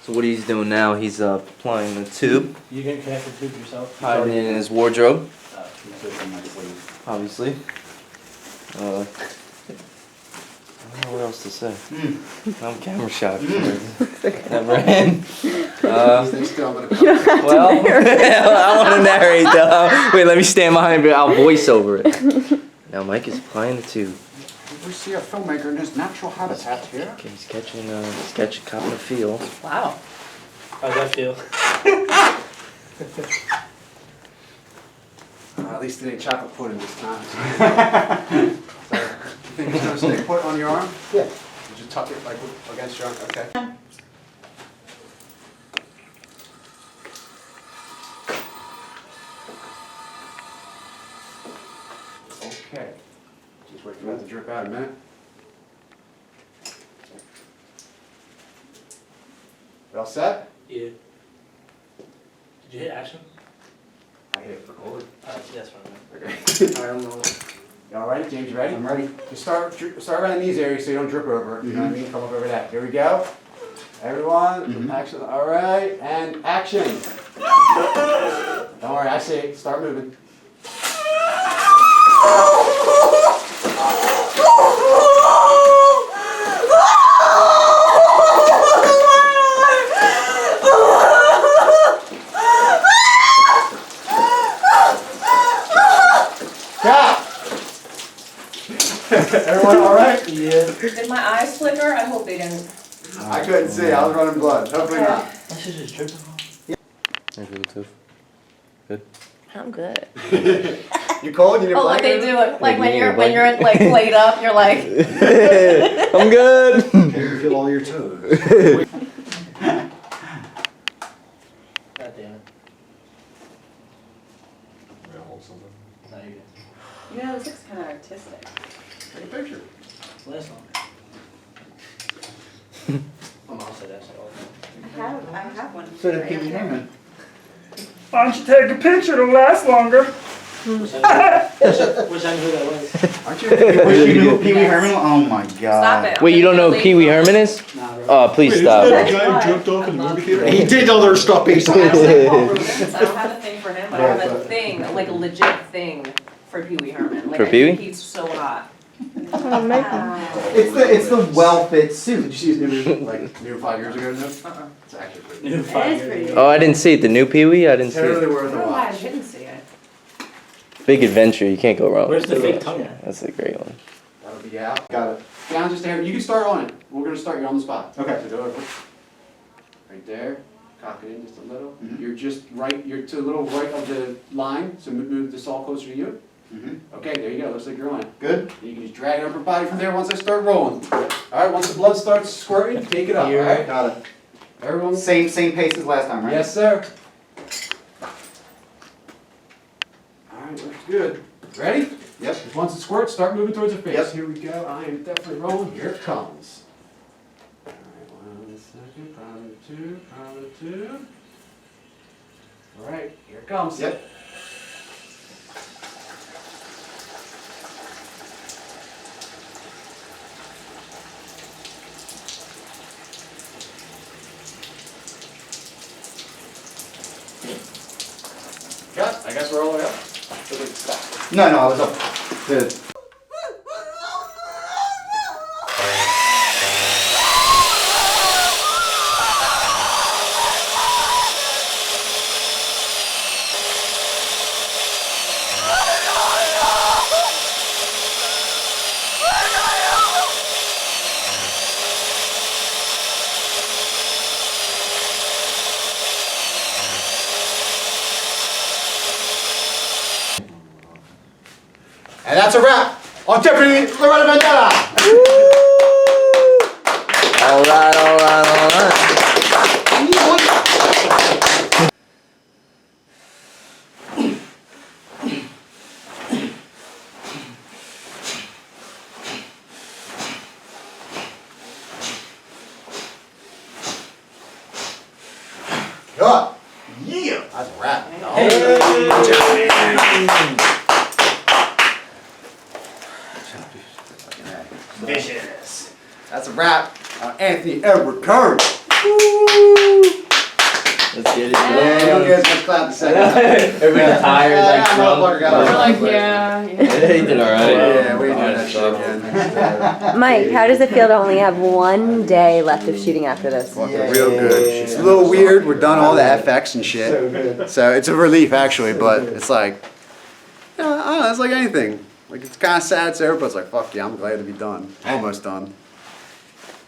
So what he's doing now, he's applying the tube, You can connect the tube yourself. hiding it in his wardrobe, obviously. I don't know what else to say. I'm camera shy. Never end. Well, I want to narrate though. Wait, let me stand behind it. I'll voice over it. Now Mike is applying the tube. We see a filmmaker in his natural habitat here. Okay, he's catching cop in the field. Wow. How's that feel? At least it ain't chocolate pudding this time. You think it's gonna stay put on your arm? Yeah. You just tuck it like against your arm, okay? Okay. Just wait for that to drip out a minute. You all set? Yeah. Did you hit action? I hit record. Yes, right. Okay. I don't know. You all ready? James, you ready? I'm ready. Just start around these areas so you don't drip over it. You know what I mean? Come up over that. Here we go. Everyone, action. All right, and action. Don't worry, I see it. Start moving. Everyone all right? Yeah. Did my eyes flicker? I hope they didn't. I couldn't see. I was running blood. Hopefully not. That shit just dripping off. I feel too. Good. I'm good. You cold? You need a Oh, like they blanket? do it. Like Yeah, when you you're need a blanket. like laid up, you're like. I'm good. Can you feel all your toes? God damn it. No, you're good. You know, this looks kind of artistic. Take a picture. Last one. My mom said that shit all the time. I have one. So did Pee Wee Herman. Why don't you take a picture to last longer? Wish I knew who that was. Aren't you? Wish you knew who Pee Wee Herman? Oh my god. Stop it. Wait, you don't know who Pee Wee Herman is? Oh, please stop. Isn't that the guy who jumped off in the movie theater? He did other stuff based on I that. don't have a thing for him, but I have a thing, like a legit thing for Pee Wee Herman. Like, For I Pee think Wee? he's so hot. It's the well-fit Did suit. you see his new 5 years ago? No? It's actually pretty good. It is pretty. Oh, I didn't see it. The new Pee Wee? I didn't see Totally it. worth I a don't know why I watch. didn't see it. Big adventure. You can't go wrong. Where's the fake tongue at? That's a great one. That'll be out. Got it. Down just there. You can start on it. We're gonna start you on the spot. Okay. So go over. Right there. Cock it in just a little. Mhm. You're just right. You're to a little right of the line. So move the saw closer to you. Mm-hmm. Okay, there you go. Looks like you're on it. Good. You can just drag it up your body from there once I start rolling. All right. Once the blood starts squirting, take it up. All right. Got it. Everyone. Same pace as last time, right? Yes, sir. All right. Looks good. Ready? Yep. Just once it squirts, start moving towards the face. Yep. Here we go. I am definitely rolling. Here it comes. All right, 1 second. Pound two. All right, here it comes. Yep. Cut. I guess we're all the way up. No, I was up. Good. And that's a wrap on Deputy Loretta Vendetta. All right. Cut. Yeah. That's a wrap. Vicious. That's a wrap on Anthony Edward Curry. Let's get it Yeah, you don't get as much clap the second. Everybody's tired, like motherfucker got drunk. our Like, place. yeah. He did alright. Yeah, we ain't doing that shit again. Mike, how does it feel to only have 1 day left of shooting after this? Real good. It's a little weird. We're done all the FX and shit. So it's a relief actually, but it's like, you know, I don't know, it's like anything. Like it's kind of sad, so everybody's like, fuck yeah, I'm glad to be done. Almost done.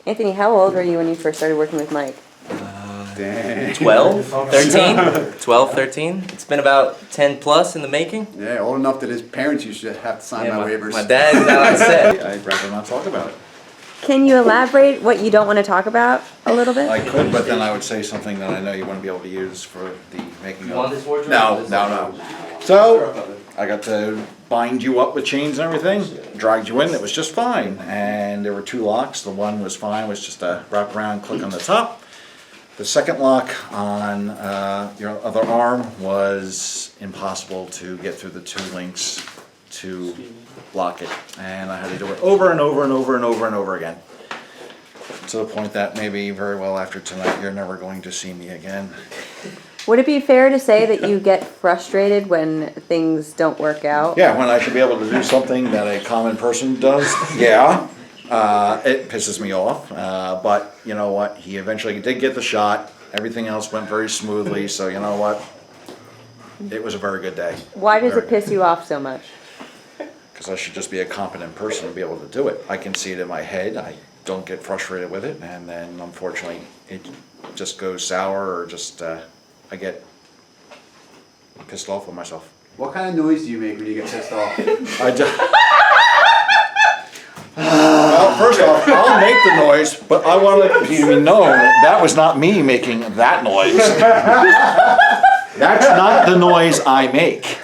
Anthony, how old were you when you first started working with Mike? Dang. 12, 13? 12, 13? It's been about 10 plus in the making. Yeah, old enough that his parents used to have to sign Yeah, my waivers. my dad's not on set. I'd rather not talk about it. Can you elaborate what you don't want to talk about a little bit? I could, but then I would say something that I know you wouldn't be able to use for the making You want of. this wardrobe? No. So, I got to bind you up with chains and everything, dragged you in, it was just fine. And there were 2 locks, the one was fine, was just a wrap around, click on the top. The second lock on your other arm was impossible to get through the 2 links to lock it. And I had to do it over and over and over and over and over again. To the point that maybe very well after tonight, you're never going to see me again. Would it be fair to say that you get frustrated when things don't work out? Yeah, when I should be able to do something that a common person does, yeah. It pisses me off, but you know what? He eventually did get the shot. Everything else went very smoothly, so you know what? It was a very good day. Why does it piss you off so much? Because I should just be a competent person to be able to do it. I can see it in my head. I don't get frustrated with it, and then unfortunately it just goes sour, or just I get pissed off with myself. What kind of noise do you make when you get pissed off? Well, first off, I'll make the noise, but I want it to be known that was not me making that noise. That's not the noise I make.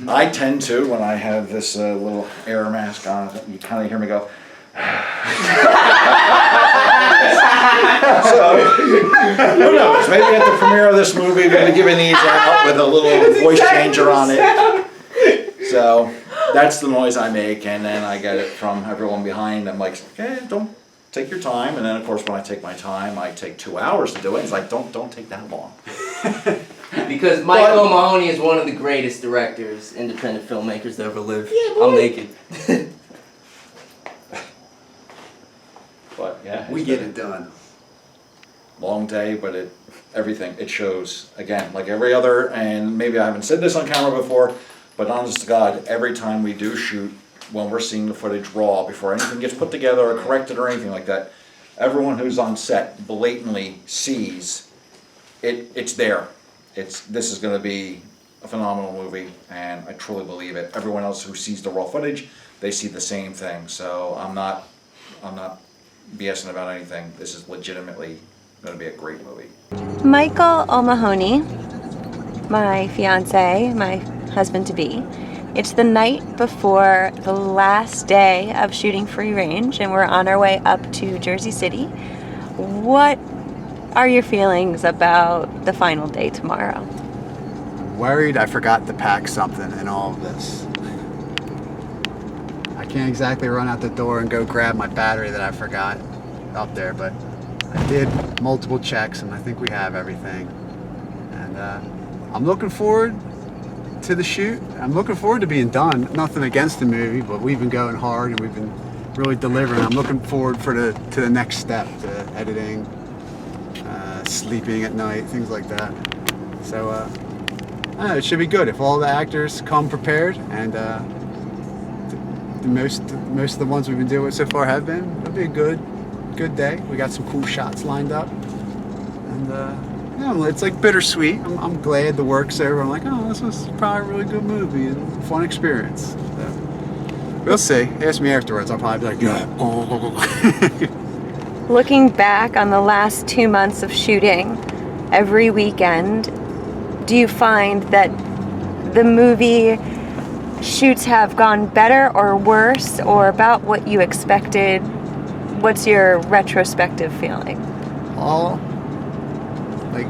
I tend to, when I have this little air mask on, you kind of hear me go. So, who knows? Maybe at the premiere of this movie, we're going to give these out with a little voice changer on it. So, that's the noise I make, and then I get it from everyone behind. I'm like, okay, don't take your time. And then, of course, when I take my time, I take 2 hours to do it. It's like, don't take that long. Because Michael Mahoney is one of the greatest directors, independent filmmakers to ever live. Yeah, I'm naked. But yeah, we get it done. Long day, but it shows. Again, like every other, and maybe I haven't said this on camera before, but honest to God, every time we do shoot, when we're seeing the footage raw, before anything gets put together or corrected or anything like that, everyone who's on set blatantly sees it's there. This is going to be a phenomenal movie, and I truly believe it. Everyone else who sees the raw footage, they see the same thing. So I'm not BSing about anything. This is legitimately going to be a great movie. Michael O'Mahony, my fiance, my husband-to-be. It's the night before the last day of shooting Free Range, and we're on our way up to Jersey City. What are your feelings about the final day tomorrow? Worried I forgot to pack something in all of this. I can't exactly run out the door and go grab my battery that I forgot up there, but I did multiple checks and I think we have everything. And I'm looking forward to the shoot. I'm looking forward to being done. Nothing against the movie, but we've been going hard and we've been really delivering. I'm looking forward to the next step, to editing, sleeping at night, things like that. So I don't know, it should be good if all the actors come prepared, and most of the ones we've been doing so far have been. It'll be a good day. We got some cool shots lined up, and you know, it's like bittersweet. I'm glad the work's over. I'm like, oh, this was probably a really good movie and a fun experience. So, we'll see. Ask me afterwards. I'll probably be like, yeah. Looking back on the last 2 months of shooting, every weekend, do you find that the movie shoots have gone better or worse, or about what you expected? What's your retrospective feeling? All, like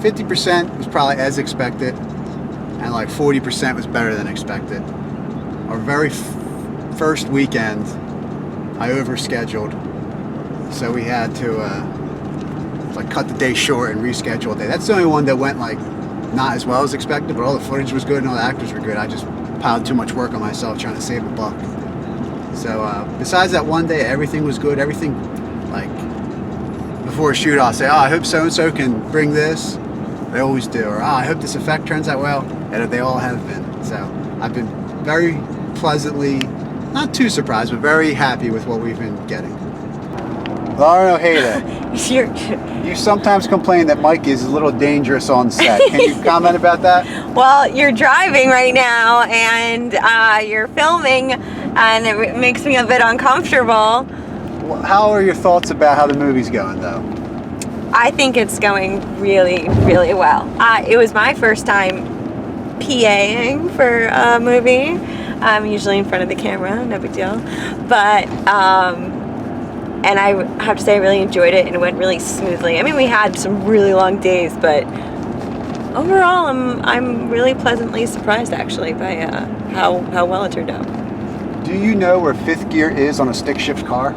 50% was probably as expected, and like 40% was better than expected. Our very first weekend, I overscheduled, so we had to like cut the day short and reschedule a day. That's the only one that went like not as well as expected, but all the footage was good and all the actors were good. I just piled too much work on myself trying to save a buck. So besides that one day, everything was good. Everything, like before a shoot, I'll say, oh, I hope so-and-so can bring this. They always do. Or, oh, I hope this effect turns out well. And they all have been. So I've been very pleasantly, not too surprised, but very happy with what we've been getting. Lauren Ojeda, you sometimes complain that Mike is a little dangerous on set. Can you comment about that? Well, you're driving right now and you're filming, and it makes me a bit uncomfortable. Well, how are your thoughts about how the movie's going, though? I think it's going really, really well. It was my first time PAing for a movie. I'm usually in front of the camera, no big deal. But and I have to say I really enjoyed it, and it went really smoothly. I mean, we had some really long days, but overall I'm really pleasantly surprised actually by how well it turned out. Do you know where fifth gear is on a stick shift car?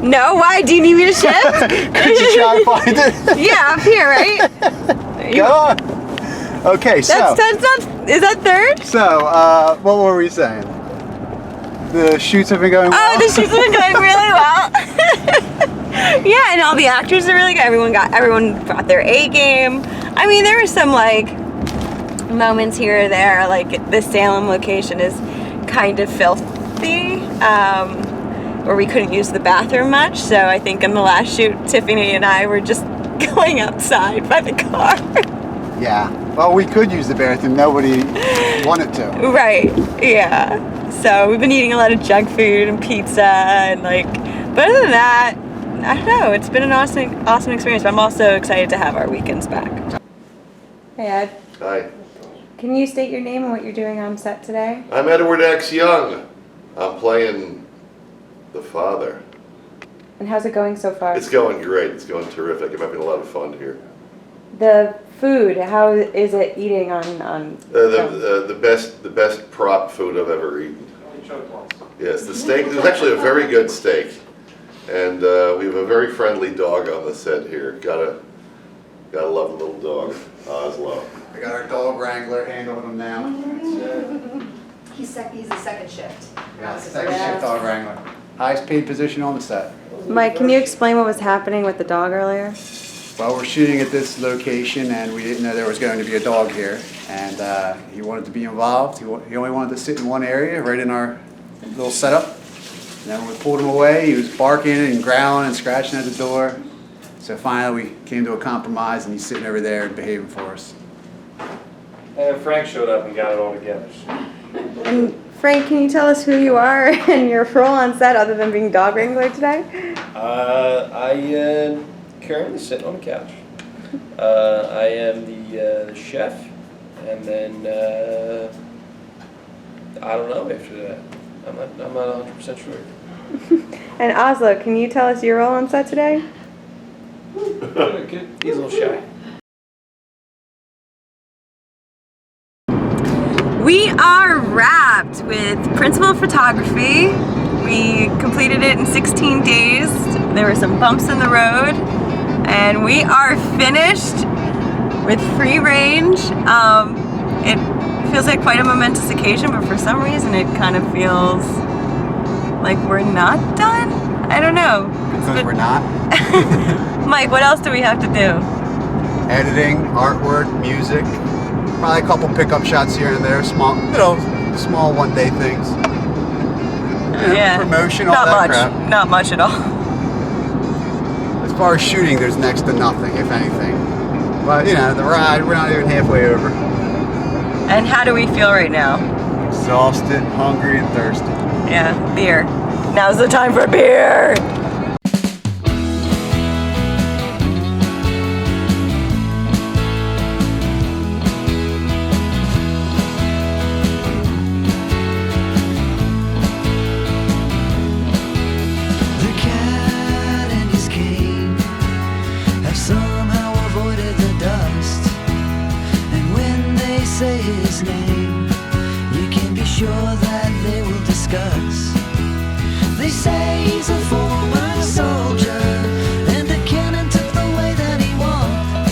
No, why? Do you need me to shift? Could you try to find it? Yeah, up here, right? Go on. Okay, so that's not, is that third? So what were we saying? The shoots have been going well? Oh, the shoots have been going really well. Yeah, and all the actors are really good. Everyone brought their A game. I mean, there were some like moments here or there, like the Salem location is kind of filthy, where we couldn't use the bathroom much. So I think in the last shoot, Tiffany and I were just going outside by the car. Yeah. Well, we could use the bathroom. Nobody wanted to. Right, yeah. So we've been eating a lot of junk food and pizza and like, but other than that, I don't know, it's been an awesome experience, but I'm also excited to have our weekends back. Hey Ed. Hi, Can you state your name and what you're doing on set today? I'm Edward X. Young. I'm playing the father. And how's it going so far? It's going great. It's going terrific. I'm having a lot of fun here. The food, how is it eating on film? The best prop food I've ever eaten. Yes, the steak. It was actually a very good steak, and we have a very friendly dog on the set here. Gotta love the little dog, Oslo. We got our dog wrangler handling him now. He's the second shift. Yeah, second shift dog wrangler. Highest paid position on the set. Mike, can you explain what was happening with the dog earlier? Well, we're shooting at this location and we didn't know there was going to be a dog here. And he wanted to be involved. He only wanted to sit in one area, right in our little setup. And then when we pulled him away, he was barking and growling and scratching at the door. So finally we came to a compromise and he's sitting over there and behaving for us. And Frank showed up and got it all together. And Frank, can you tell us who you are and your role on set other than being dog wrangler today? I currently sit on the couch. I am the chef, and then I don't know after that. I'm not 100% sure. And Oslo, can you tell us your role on set today? Good. He's a little shy. We are wrapped with principal photography. We completed it in 16 days. There were some bumps in the road, and we are finished with Free Range. It feels like quite a momentous occasion, but for some reason it kind of feels like we're not done. I don't know. Because we're not. Mike, what else do we have to do? Editing, artwork, music, probably a couple pickup shots here and there, small one-day things. Yeah. Promotion, all that crap. Not much at all. As far as shooting, there's next to nothing, if anything. But the ride, we're not even halfway over. And how do we feel right now? Exhausted, hungry, and thirsty. Yeah, beer. Now's the time for beer! His name, you can be sure that they will discuss. They say he's a former soldier, and the cannon took the way that he walked.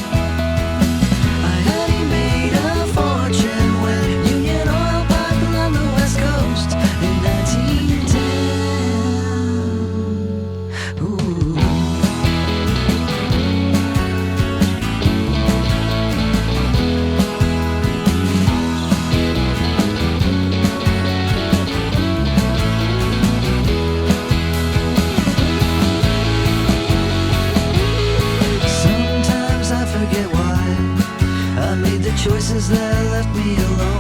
I heard he made a fortune when Union Oil pipe along the West Coast in 1910. Ooh. Choices that left me alone.